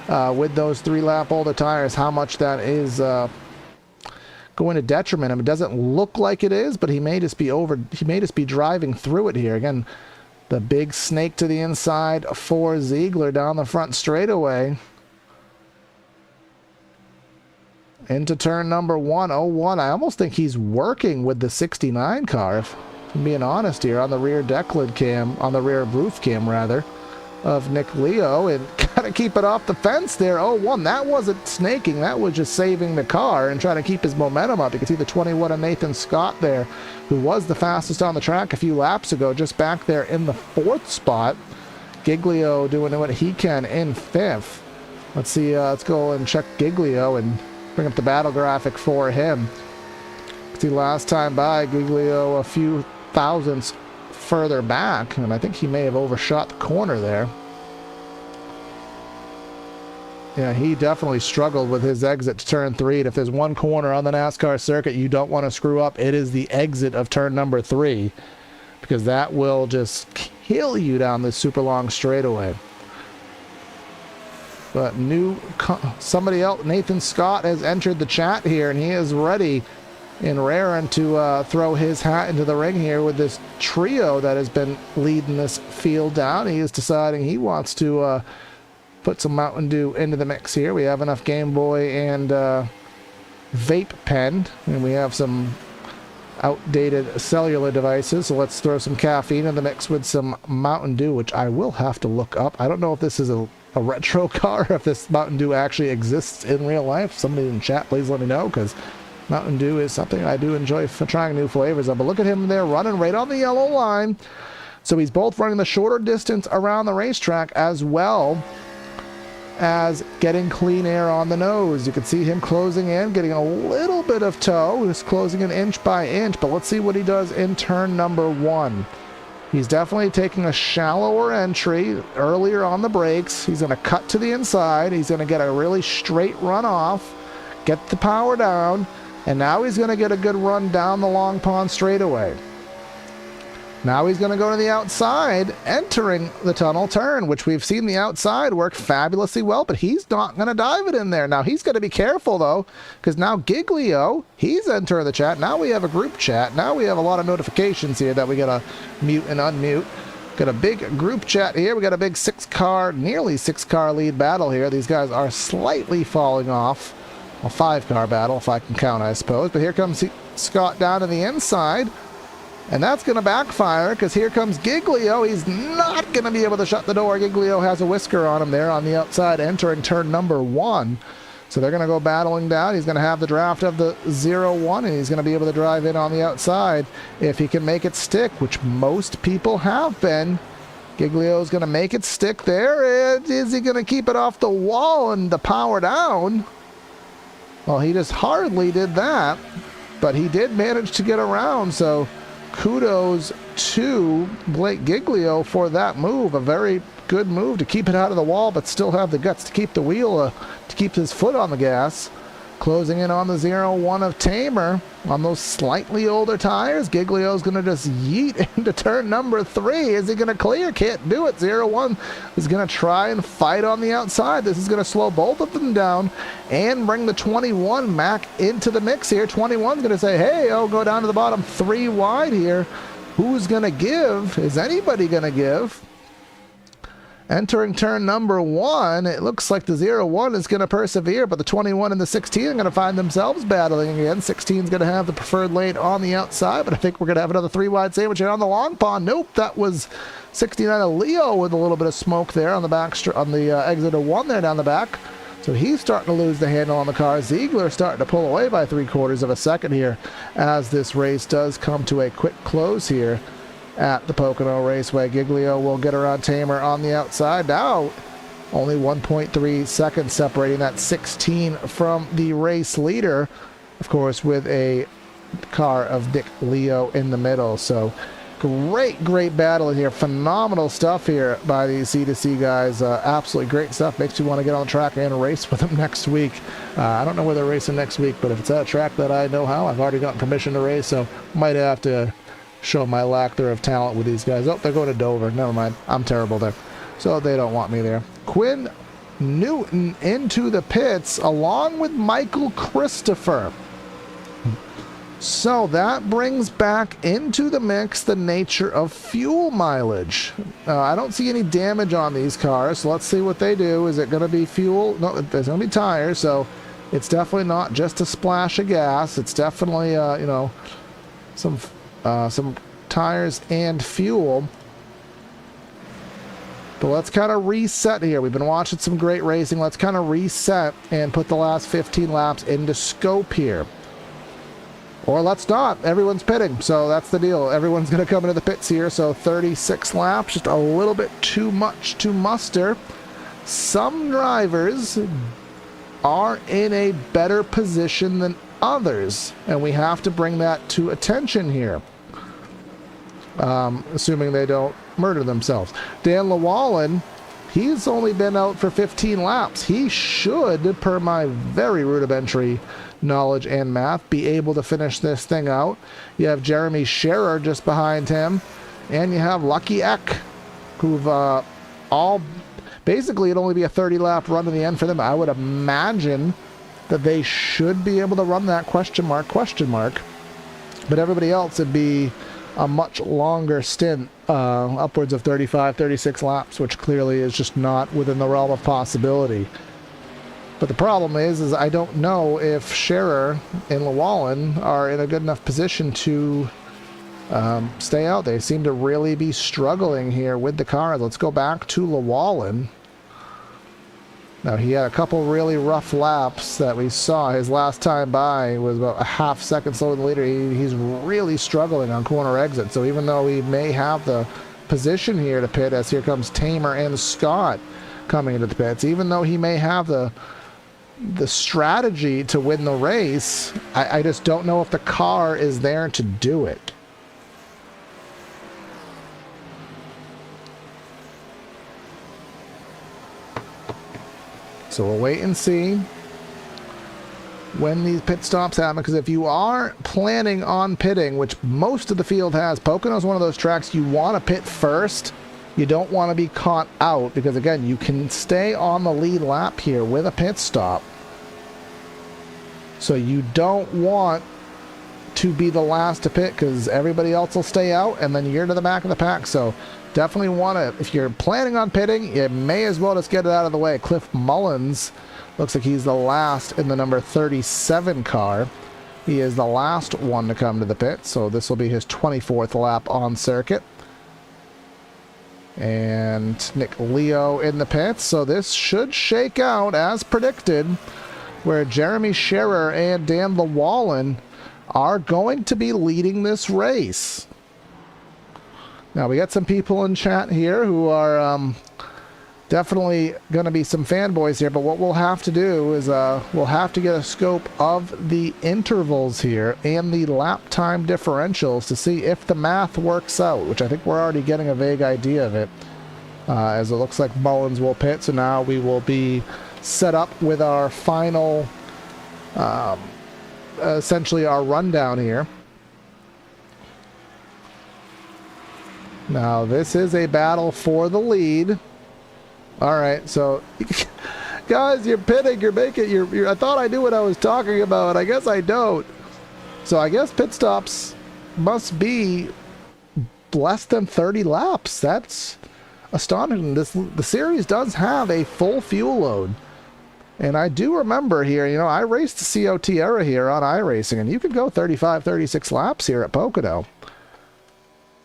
with those 3-lap older tires, how much that is going to detriment him. It doesn't look like it is, but he may just be driving through it here. Again, the big snake to the inside for Ziegler down the front straightaway. Into turn number 101. I almost think he's working with the 69 car, if I'm being honest here, on the rear deck lid cam, on the rear roof cam rather, of Nick Leo, and kind of keep it off the fence there. 01, that wasn't snaking, that was just saving the car and trying to keep his momentum up. You can see the 21 of Nathan Scott there, who was the fastest on the track a few laps ago, just back there in the 4th spot. Giglio doing what he can in 5th. Let's see, let's go and check Giglio and bring up the battle graphic for him. See, last time by, Giglio a few thousandths further back, and I think he may have overshot the corner there. Yeah, he definitely struggled with his exit to turn 3. And if there's one corner on the NASCAR circuit you don't want to screw up, it is the exit of turn number 3, because that will just kill you down this super long straightaway. But somebody else, Nathan Scott, has entered the chat here, and he is ready in raring to throw his hat into the ring here with this trio that has been leading this field down. He is deciding he wants to put some Mountain Dew into the mix here. We have enough Game Boy and vape pen, and we have some outdated cellular devices, so let's throw some caffeine in the mix with some Mountain Dew, which I will have to look up. I don't know if this is a retro car, if this Mountain Dew actually exists in real life. Somebody in chat, please let me know, because Mountain Dew is something I do enjoy trying new flavors of. But look at him there running right on the yellow line. So he's both running the shorter distance around the racetrack as well as getting clean air on the nose. You can see him closing in, getting a little bit of toe. He's closing in inch by inch, but let's see what he does in turn number 1. He's definitely taking a shallower entry earlier on the brakes. He's going to cut to the inside. He's going to get a really straight run off, get the power down, and now he's going to get a good run down the Long Pond straightaway. Now he's going to go to the outside, entering the tunnel turn, which we've seen the outside work fabulously well, but he's not going to dive it in there. Now he's going to be careful, though, because now Giglio, he's entering the chat. Now we have a group chat. Now we have a lot of notifications here that we got to mute and unmute. Got a big group chat here. We got a big nearly 6-car lead battle here. These guys are slightly falling off. A 5-car battle, if I can count, I suppose. But here comes Scott down to the inside. And that's going to backfire, because here comes Giglio. He's not going to be able to shut the door. Giglio has a whisker on him there on the outside, entering turn number 1. So they're going to go battling down. He's going to have the draft of the 0-1, and he's going to be able to drive in on the outside if he can make it stick, which most people have been. Giglio's going to make it stick there. And is he going to keep it off the wall and the power down? Well, he just hardly did that, but he did manage to get around, so kudos to Blake Giglio for that move. A very good move to keep it out of the wall, but still have the guts to keep the wheel, to keep his foot on the gas. Closing in on the 0-1 of Tamer on those slightly older tires. Giglio's going to just yeet into turn number 3. Is he going to clear? Can't do it. 0-1 is going to try and fight on the outside. This is going to slow both of them down and bring the 21 Mac into the mix here. 21's going to say, hey, I'll go down to the bottom 3 wide here. Who's going to give? Is anybody going to give? Entering turn number 1, it looks like the 0-1 is going to persevere, but the 21 and the 16 are going to find themselves battling again. 16 is going to have the preferred lane on the outside, but I think we're going to have another 3-wide sandwich here on the long pond. Nope, that was 69 of Leo with a little bit of smoke there on the back, on the exit of 1 there down the back. So he's starting to lose the handle on the car. Ziegler starting to pull away by 3/4 of a second here as this race does come to a quick close here at the Pocono Raceway. Giglio will get around Tamer on the outside. Now, only 1.3 seconds separating that 16 from the race leader. Of course, with a car of Dick Leo in the middle. So, great battle here. Phenomenal stuff here by these C2C guys. Absolutely great stuff. Makes you want to get on the track and race with them next week. I don't know where they're racing next week, but if it's at a track that I know how, I've already gotten permission to race, so might have to show my lack there of talent with these guys. Oh, they're going to Dover. Never mind. I'm terrible there. So they don't want me there. Quinn Newton into the pits along with Michael Christopher. So that brings back into the mix the nature of fuel mileage. I don't see any damage on these cars, so let's see what they do. Is it going to be fuel? No, there's going to be tires, so it's definitely not just a splash of gas. It's definitely, you know, some tires and fuel. But let's kind of reset here. We've been watching some great racing. Let's kind of reset and put the last 15 laps into scope here. Or let's not. Everyone's pitting, so that's the deal. Everyone's going to come into the pits here, so 36 laps, just a little bit too much to muster. Some drivers are in a better position than others, and we have to bring that to attention here. Assuming they don't murder themselves. Dan Llewellyn, he's only been out for 15 laps. He should, per my very rudimentary knowledge and math, be able to finish this thing out. You have Jeremy Scherer just behind him, and you have Lucky Eck, who've all basically it'd only be a 30-lap run in the end for them. I would imagine that they should be able to run that question mark, but everybody else would be a much longer stint, upwards of 35, 36 laps, which clearly is just not within the realm of possibility. But the problem is I don't know if Scherer and Llewellyn are in a good enough position to stay out. They seem to really be struggling here with the cars. Let's go back to Llewellyn. Now, he had a couple really rough laps that we saw. His last time by was about a half second slower than the leader. He's really struggling on corner exit. So even though he may have the position here to pit, as here comes Tamer and Scott coming into the pits, even though he may have the strategy to win the race, I just don't know if the car is there to do it. So we'll wait and see when these pit stops happen, because if you are planning on pitting, which most of the field has, Pocono is one of those tracks you want to pit first. You don't want to be caught out, because again, you can stay on the lead lap here with a pit stop. So you don't want to be the last to pit, because everybody else will stay out and then you're to the back of the pack. So definitely want to, if you're planning on pitting, you may as well just get it out of the way. Cliff Mullins looks like he's the last in the number 37 car. He is the last one to come to the pit, so this will be his 24th lap on circuit. And Nick Leo in the pits, so this should shake out as predicted, where Jeremy Scherer and Dan Llewellyn are going to be leading this race. Now, we got some people in chat here who are definitely going to be some fanboys here, but what we'll have to do is we'll have to get a scope of the intervals here and the lap time differentials to see if the math works out, which I think we're already getting a vague idea of it, as it looks like Mullins will pit. So now we will be set up with our final, essentially our rundown here. Now, this is a battle for the lead. All right, so guys, you're pitting, you're making, I thought I knew what I was talking about. I guess I don't. So I guess pit stops must be less than 30 laps. That's astonishing. The series does have a full fuel load. And I do remember here, you know, I raced the COT era here on iRacing, and you could go 35, 36 laps here at Pocono.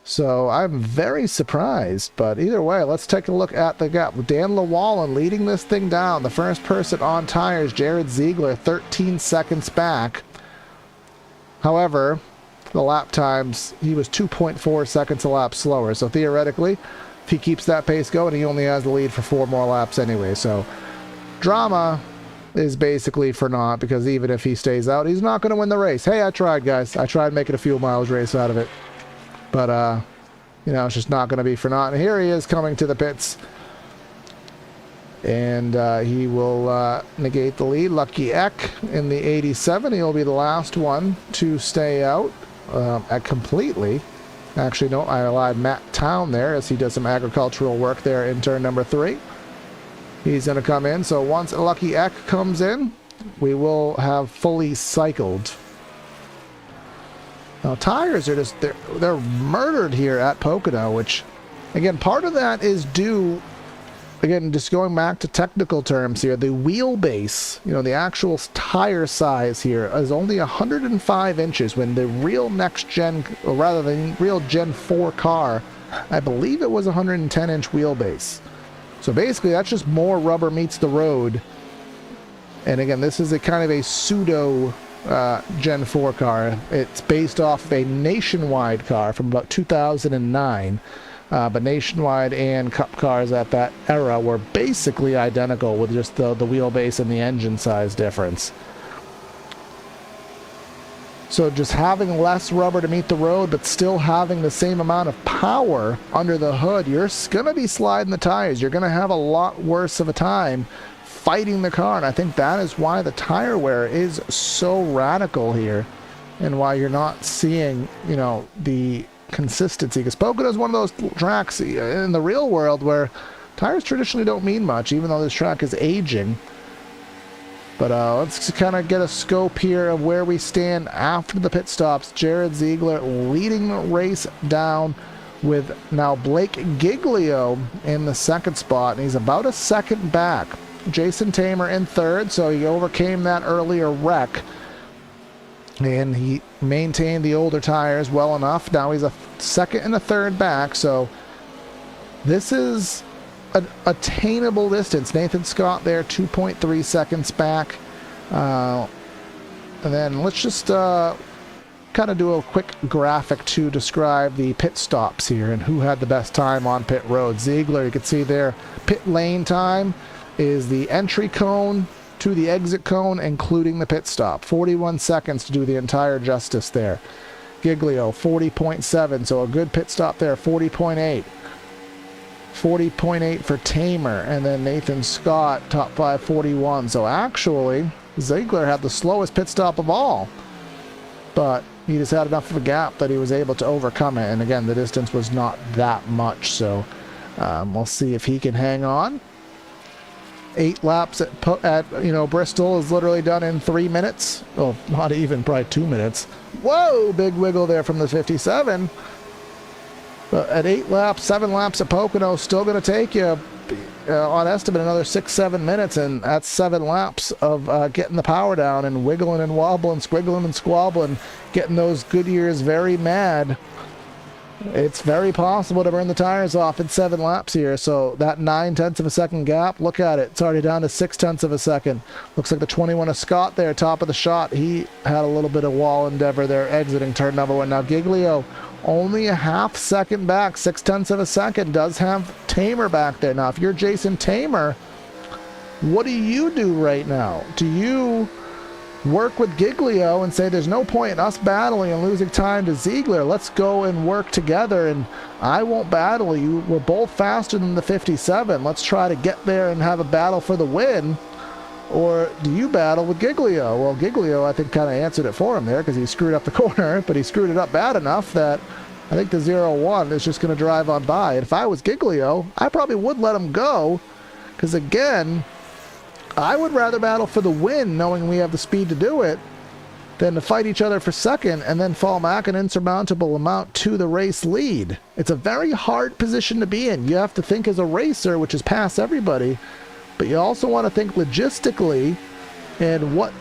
So I'm very surprised, but either way, let's take a look at the gap. Dan Lewallen leading this thing down. The first person on tires, Jared Ziegler, 13 seconds back. However, the lap times, he was 2.4 seconds a lap slower. So theoretically, if he keeps that pace going, he only has the lead for 4 more laps anyway. So drama is basically for naught, because even if he stays out, he's not going to win the race. Hey, I tried, guys. I tried making a fuel mileage race out of it. But, you know, it's just not going to be for naught. And here he is coming to the pits. And he will negate the lead. Lucky Eck in the 87. He'll be the last one to stay out completely. Actually, no, I allowed Matt Town there as he does some agricultural work there in turn number 3. He's going to come in. So once Lucky Eck comes in, we will have fully cycled. Now, tires are just, they're murdered here at Pocono, which, again, part of that is due, again, just going back to technical terms here, the wheelbase, you know, the actual tire size here is only 105 inches when the real next gen, or rather the real Gen 4 car, I believe it was 110-inch wheelbase. So basically, that's just more rubber meets the road. And again, this is a kind of a pseudo Gen 4 car. It's based off a Nationwide car from about 2009. But Nationwide and Cup cars at that era were basically identical, with just the wheelbase and the engine size difference. So just having less rubber to meet the road, but still having the same amount of power under the hood, you're going to be sliding the tires. You're going to have a lot worse of a time fighting the car. And I think that is why the tire wear is so radical here, and why you're not seeing, you know, the consistency. Because Pocono is one of those tracks in the real world where tires traditionally don't mean much, even though this track is aging. But let's kind of get a scope here of where we stand after the pit stops. Jared Ziegler leading the race down, with now Blake Giglio in the second spot, and he's about a second back. Jason Tamer in third, so he overcame that earlier wreck, and he maintained the older tires well enough. Now he's a second and a third back, so this is an attainable distance. Nathan Scott there, 2.3 seconds back. And then let's just kind of do a quick graphic to describe the pit stops here and who had the best time on pit road. Ziegler, you can see there, pit lane time is the entry cone to the exit cone, including the pit stop. 41 seconds to do the entire justice there. Giglio, 40.7, so a good pit stop there, 40.8. 40.8 for Tamer, and then Nathan Scott, top 5, 41. So actually, Ziegler had the slowest pit stop of all, but he just had enough of a gap that he was able to overcome it. And again, the distance was not that much, so we'll see if he can hang on. 8 laps at Bristol is literally done in 3 minutes. Well, not even, probably 2 minutes. Whoa, big wiggle there from the 57. But at 8 laps, 7 laps at Pocono, still going to take you, on estimate, another 6-7 minutes, and that's 7 laps of getting the power down and wiggling and wobbling, squiggling and squabbling, getting those Goodyears very mad. It's very possible to burn the tires off in 7 laps here. So that 0.9 of a second gap, look at it. It's already down to 0.6 of a second. Looks like the 21 of Scott there, top of the shot. He had a little bit of wall endeavor there exiting turn number 1. Now Giglio only a 0.5 second back, 0.6 of a second. Does have Tamer back there. Now if you're Jason Tamer, what do you do right now? Do you work with Giglio and say there's no point in us battling and losing time to Ziegler? Let's go and work together, and I won't battle you. We're both faster than the 57. Let's try to get there and have a battle for the win. Or do you battle with Giglio? Well, Giglio, I think, kind of answered it for him there, because he screwed up the corner, but he screwed it up bad enough that I think the 0-1 is just going to drive on by. And if I was Giglio, I probably would let him go, because again, I would rather battle for the win, knowing we have the speed to do it, than to fight each other for second and then fall back an insurmountable amount to the race lead. It's a very hard position to be in. You have to think as a racer, which is past everybody, but you also want to think logistically and what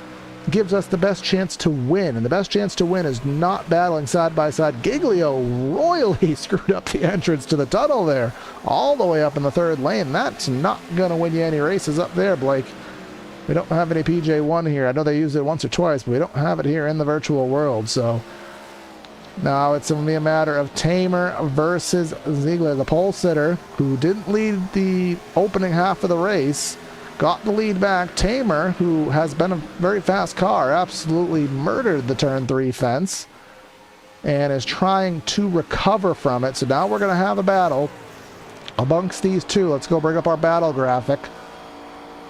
gives us the best chance to win. And the best chance to win is not battling side by side. Giglio royally screwed up the entrance to the tunnel there, all the way up in the third lane. That's not going to win you any races up there, Blake. We don't have any PJ1 here. I know they used it once or twice, but we don't have it here in the virtual world. So now it's going to be a matter of Tamer versus Ziegler, the pole sitter, who didn't lead the opening half of the race, got the lead back. Tamer, who has been a very fast car, absolutely murdered the turn 3 fence and is trying to recover from it. So now we're going to have a battle amongst these two. Let's go bring up our battle graphic.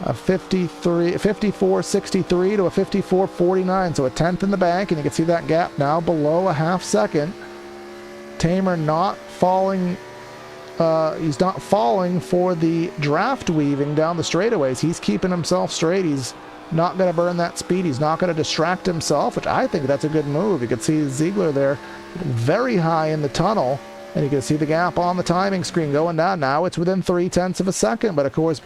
A 54.63 to a 54.49, so a tenth in the bank, and you can see that gap now below a half second. Tamer not falling, he's not falling for the draft weaving down the straightaways. He's keeping himself straight. He's not going to burn that speed. He's not going to distract himself, which I think that's a good move. You can see Ziegler there very high in the tunnel, and you can see the gap on the timing screen going down. Now it's within 0.3 of a second, but of course,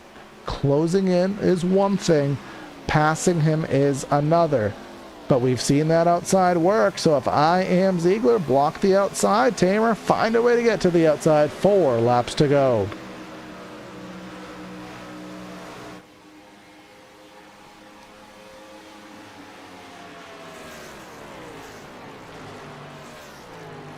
closing in is one thing, passing him is another. But we've seen that outside work, so if I am Ziegler, block the outside. Tamer, find a way to get to the outside. 4 laps to go.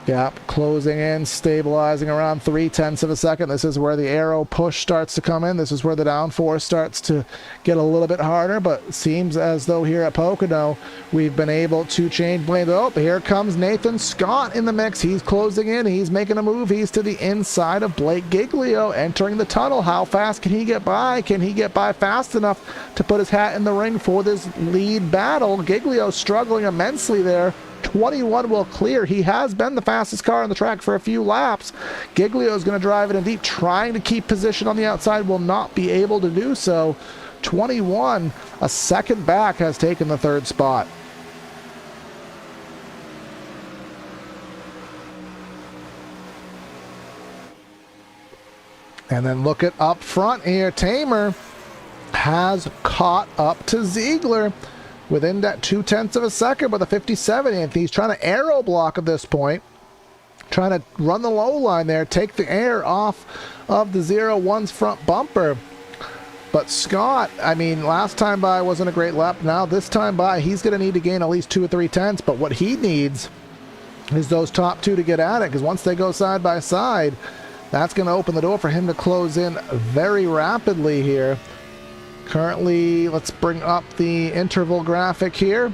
Gap closing in, stabilizing around 0.3 of a second. This is where the aero push starts to come in. This is where the downforce starts to get a little bit harder, but it seems as though here at Pocono, we've been able to change blame. Oh, here comes Nathan Scott in the mix. He's closing in. He's making a move. He's to the inside of Blake Giglio, entering the tunnel. How fast can he get by? Can he get by fast enough to put his hat in the ring for this lead battle? Giglio struggling immensely there. 21 will clear. He has been the fastest car on the track for a few laps. Giglio is going to drive it in deep, trying to keep position on the outside, will not be able to do so. 21, a second back, has taken the third spot. And then look at up front here. Tamer has caught up to Ziegler within that 0.2 of a second with a 57. And he's trying to aero block at this point, trying to run the low line there, take the air off of the 0-1's front bumper. But Scott, I mean, last time by wasn't a great lap. Now this time by, he's going to need to gain at least 2 or 3 tenths. But what he needs is those top two to get at it, because once they go side by side, that's going to open the door for him to close in very rapidly here. Currently, let's bring up the interval graphic here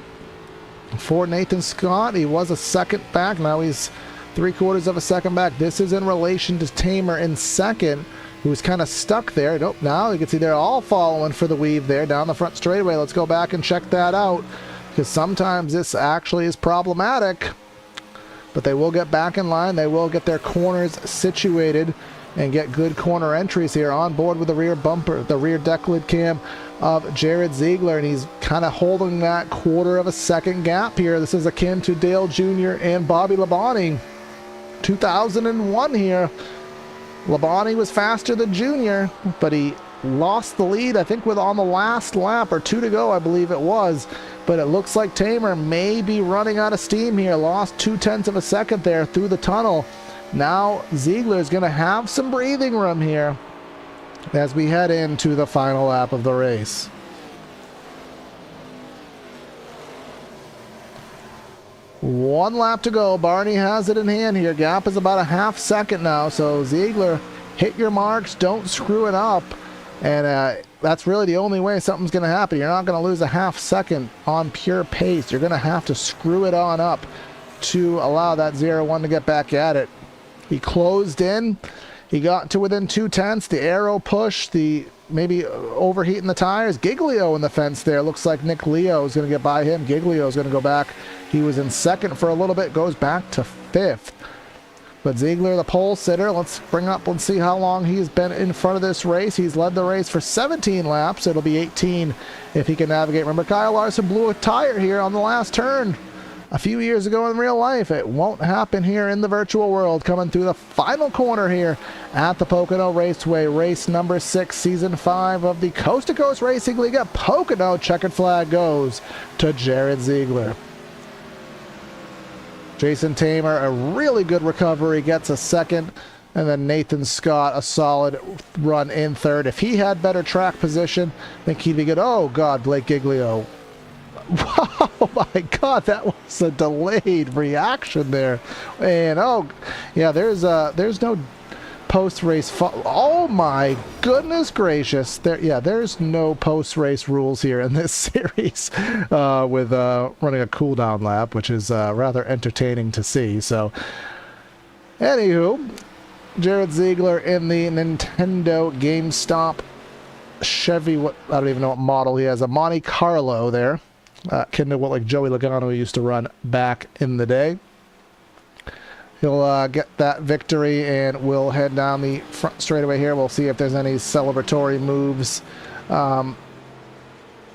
for Nathan Scott. He was a second back. Now he's 3/4 of a second back. This is in relation to Tamer in second, who's kind of stuck there. Nope, now you can see they're all following for the weave there down the front straightaway. Let's go back and check that out, because sometimes this actually is problematic. But they will get back in line. They will get their corners situated and get good corner entries here. On board with the rear bumper, the rear deck lid cam of Jared Ziegler, and he's kind of holding that 1/4 of a second gap here. This is akin to Dale Jr. and Bobby Labonte. 2001 here. Labonte was faster than Jr., but he lost the lead, I think, with on the last lap, or 2 to go, I believe it was. But it looks like Tamer may be running out of steam here. Lost 0.2 of a second there through the tunnel. Now Ziegler is going to have some breathing room here as we head into the final lap of the race. One lap to go. Barney has it in hand here. Gap is about a half second now. So Ziegler, hit your marks, don't screw it up. And that's really the only way something's going to happen. You're not going to lose a half second on pure pace. You're going to have to screw it on up to allow that 0-1 to get back at it. He closed in. He got to within 0.2. The aero push, the maybe overheating the tires. Giglio in the fence there. Looks like Nick Leo is going to get by him. Giglio is going to go back. He was in second for a little bit, goes back to 5th. But Ziegler, the pole sitter, let's see how long he's been in front of this race. He's led the race for 17 laps. It'll be 18 if he can navigate. Remember, Kyle Larson blew a tire here on the last turn a few years ago in real life. It won't happen here in the virtual world. Coming through the final corner here at the Pocono Raceway. Race number 6, Season 5 of the Coast to Coast Racing League at Pocono. Checkered flag goes to Jared Ziegler. Jason Tamer, a really good recovery, gets a second. And then Nathan Scott, a solid run in third. If he had better track position, I think he'd be good. Oh, God, Blake Giglio. Wow, my God, that was a delayed reaction there. And, oh, yeah, there's no post-race. Oh, my goodness gracious. There's no post-race rules here in this series with running a cooldown lap, which is rather entertaining to see. So, anywho, Jared Ziegler in the Nintendo GameStop Chevy, I don't even know what model he has, a Monte Carlo there. Kind of what like Joey Logano used to run back in the day. He'll get that victory, and we'll head down the front straightaway here. We'll see if there's any celebratory moves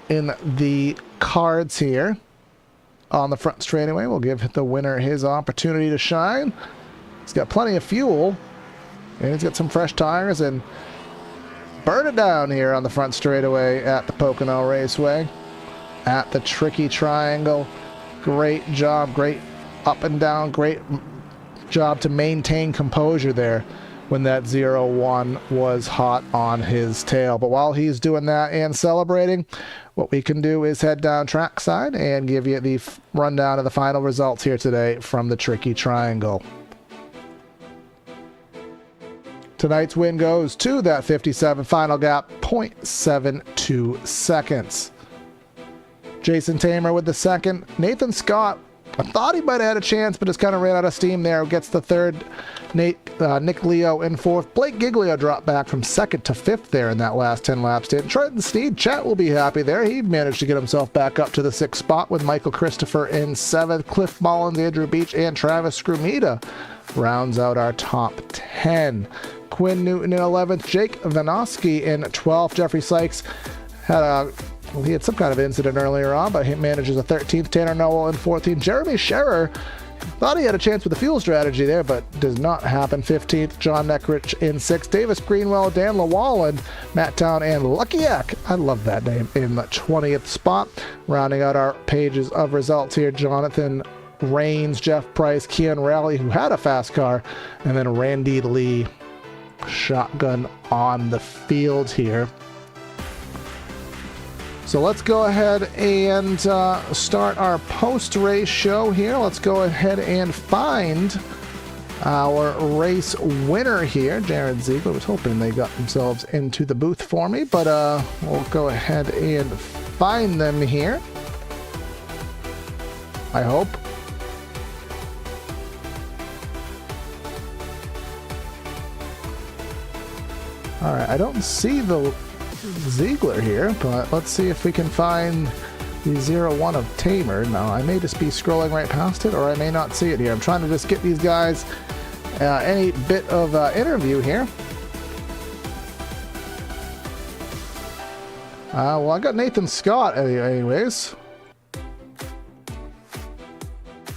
in the cards here on the front straightaway. We'll give the winner his opportunity to shine. He's got plenty of fuel, and he's got some fresh tires, and burn it down here on the front straightaway at the Pocono Raceway. At the tricky triangle. Great job, great up and down, great job to maintain composure there when that 0-1 was hot on his tail. But while he's doing that and celebrating, what we can do is head down trackside and give you the rundown of the final results here today from the tricky triangle. Tonight's win goes to that 57 final gap, 0.72 seconds. Jason Tamer with the second. Nathan Scott, I thought he might have had a chance, but just kind of ran out of steam there. Gets the third. Nick Leo in fourth. Blake Giglio dropped back from second to fifth there in that last 10 lap stint. Trenton Steed, Chet will be happy there. He managed to get himself back up to the 6th spot with Michael Christopher in 7th. Cliff Mullins, Andrew Beach, and Travis Scrumita rounds out our top 10. Quinn Newton in 11th. Jake Vanoski in 12th. Jeffrey Sykes he had some kind of incident earlier on, but he manages a 13th. Tanner Noel in 14th. Jeremy Scherer thought he had a chance with the fuel strategy there, but does not happen. 15th. John Neckrich in 6th. Davis Greenwell, Dan Lawallen, Matt Town, and Lucky Eck, I love that name, in the 20th spot. Rounding out our pages of results here, Jonathan Rains, Jeff Price, Kean Raleigh, who had a fast car, and then Randy Lee, shotgun on the field here. So let's go ahead and start our post-race show here. Let's go ahead and find our race winner here. Jared Ziegler, was hoping they got themselves into the booth for me, but we'll go ahead and find them here. I hope. All right, I don't see the Ziegler here, but let's see if we can find the 0-1 of Tamer. Now, I may just be scrolling right past it, or I may not see it here. I'm trying to just get these guys any bit of interview here. Well, I got Nathan Scott anyways.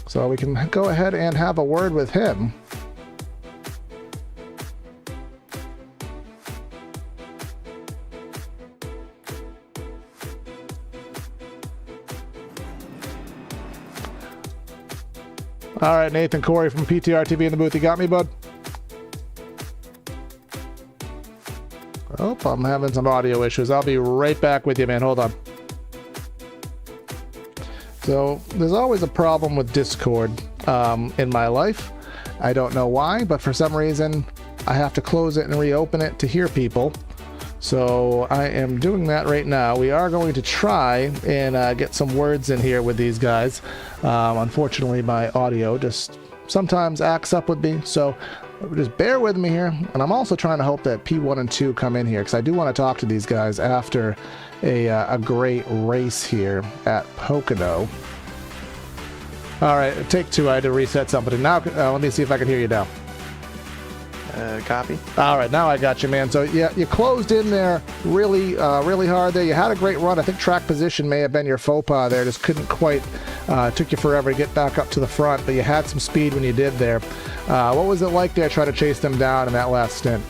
So we can go ahead and have a word with him. All right, Nathan Corey from PTR TV in the booth. You got me, bud? Oh, I'm having some audio issues. I'll be right back with you, man. Hold on. So there's always a problem with Discord in my life. I don't know why, but for some reason I have to close it and reopen it to hear people. So I am doing that right now. We are going to try and get some words in here with these guys. Unfortunately, my audio just sometimes acts up with me, so just bear with me here. And I'm also trying to hope that P1 and 2 come in here, because I do want to talk to these guys after a great race here at Pocono. All right, take 2. I had to reset something. Now, let me see if I can hear you now. Copy. All right, now I got you, man. So yeah, you closed in there really hard there. You had a great run. I think track position may have been your faux pas there. Just couldn't quite, took you forever to get back up to the front, but you had some speed when you did there. What was it like there trying to chase them down in that last stint?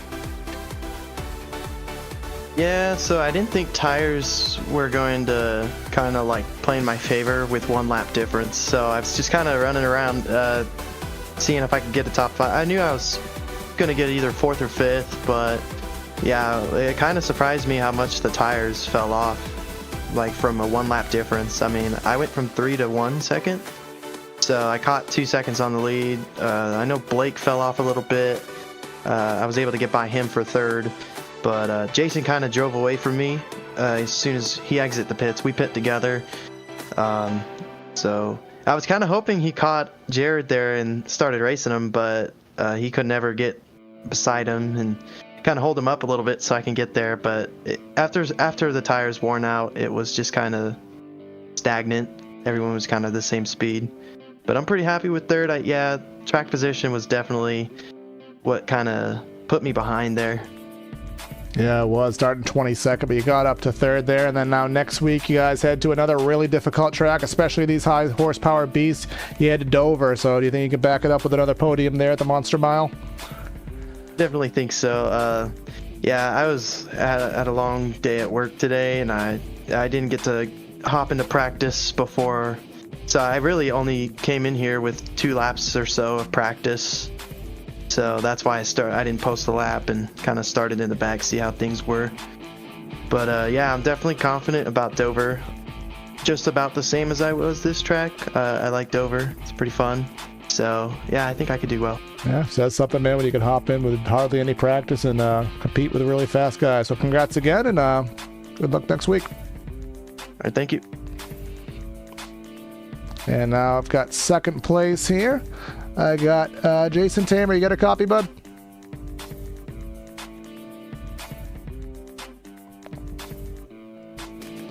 Yeah, so I didn't think tires were going to kind of like play in my favor with 1 lap difference. So I was just kind of running around seeing if I could get a top 5. I knew I was going to get either 4th or 5th, but yeah, it kind of surprised me how much the tires fell off, like from a 1 lap difference. I mean, I went from 3 to 1 second, so I caught 2 seconds on the lead. I know Blake fell off a little bit. I was able to get by him for 3rd. But Jason kind of drove away from me as soon as he exited the pits. We pit together. So I was kind of hoping he caught Jared there and started racing him, but he could never get beside him and kind of hold him up a little bit so I can get there. But after the tires worn out, it was just kind of stagnant. Everyone was kind of the same speed. But I'm pretty happy with 3rd. Yeah, track position was definitely what kind of put me behind there. Yeah, it was starting 22nd, but you got up to 3rd there, and then now next week you guys head to another really difficult track, especially these high horsepower beasts. You head to Dover, so do you think you can back it up with another podium there at the Monster Mile? Definitely think so. Yeah, I was at a long day at work today, and I didn't get to hop into practice before, so I really only came in here with 2 laps or so of practice. So that's why I didn't post the lap and kind of started in the back, see how things were. But yeah, I'm definitely confident about Dover. Just about the same as I was this track. I like Dover. It's pretty fun. So yeah, I think I could do well. Yeah, says something, man, when you can hop in with hardly any practice and compete with a really fast guy. So congrats again, and good luck next week. All right, thank you. And now I've got 2nd place here. I got Jason Tamer. You got a copy, bud?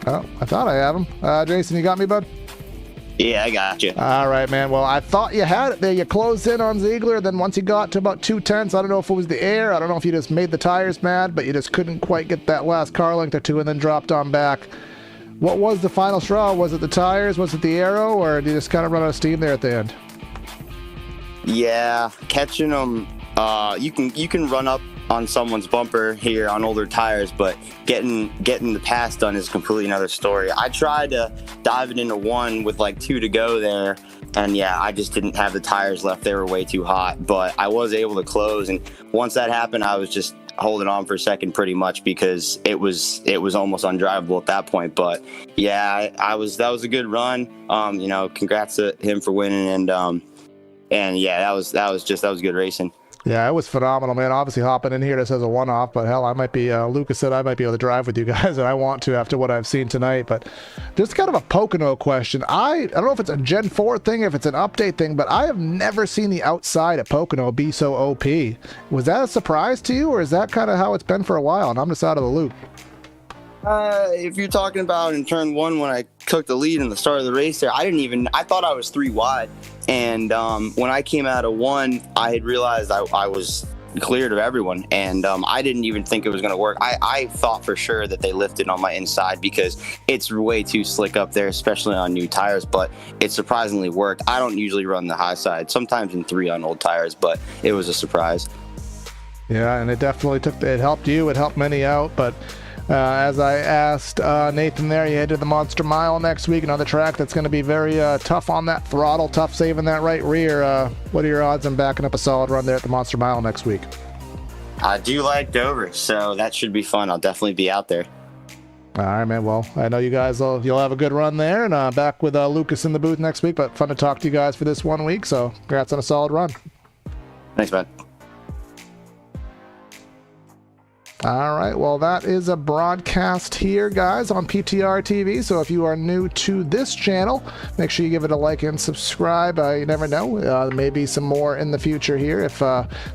Oh, I thought I have him. Jason, you got me, bud? Yeah, I got you. All right, man. Well, I thought you had it there. You closed in on Ziegler. Then once you got to about 2/10, I don't know if it was the air. I don't know if you just made the tires mad, but you just couldn't quite get that last car length or 2 and then dropped on back. What was the final straw? Was it the tires? Was it the aero? Or did you just kind of run out of steam there at the end? Yeah, catching them. You can run up on someone's bumper here on older tires, but getting the pass done is completely another story. I tried to dive it into 1 with like 2 to go there, and yeah, I just didn't have the tires left. They were way too hot, but I was able to close, and once that happened, I was just holding on for a second pretty much because it was almost undrivable at that point. But yeah, that was a good run. Congrats to him for winning, and yeah, that was good racing. Yeah, it was phenomenal, man. Obviously hopping in here just as a one-off, but hell, I might be, Lucas said I might be able to drive with you guys, and I want to after what I've seen tonight. But just kind of a Pocono question. I don't know if it's a Gen 4 thing, if it's an update thing, but I have never seen the outside at Pocono be so OP. Was that a surprise to you, or is that kind of how it's been for a while, and I'm just out of the loop? If you're talking about in turn 1 when I took the lead in the start of the race there, I thought I was 3 wide. And when I came out of 1, I had realized I was cleared of everyone. And I didn't even think it was going to work. I thought for sure that they lifted on my inside because it's way too slick up there, especially on new tires. But it surprisingly worked. I don't usually run the high side, sometimes in 3 on old tires, but it was a surprise. Yeah, and it definitely it helped you. It helped many out, but as I asked Nathan there, you head to the Monster Mile next week, another track that's going to be very tough on that throttle, tough saving that right rear. What are your odds on backing up a solid run there at the Monster Mile next week? I do like Dover, so that should be fun. I'll definitely be out there. All right, man. Well, I know you guys you'll have a good run there, and back with Lucas in the booth next week, but fun to talk to you guys for this 1 week, so congrats on a solid run. Thanks, man. All right, well, that is a broadcast here, guys, on PTR TV. So if you are new to this channel, make sure you give it a like and subscribe. You never know, there may be some more in the future here if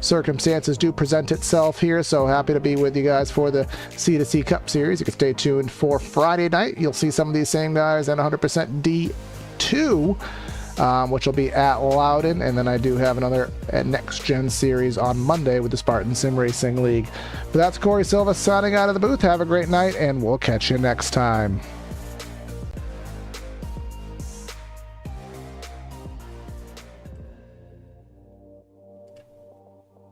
circumstances do present itself here. So happy to be with you guys for the CTC Cup Series. You can stay tuned for Friday night. You'll see some of these same guys at 100% D2. which will be at Loudon, and then I do have another Next Gen Series on Monday with the Spartan Sim Racing League. But that's Corey Silva signing out of the booth. Have a great night, and we'll catch you next time.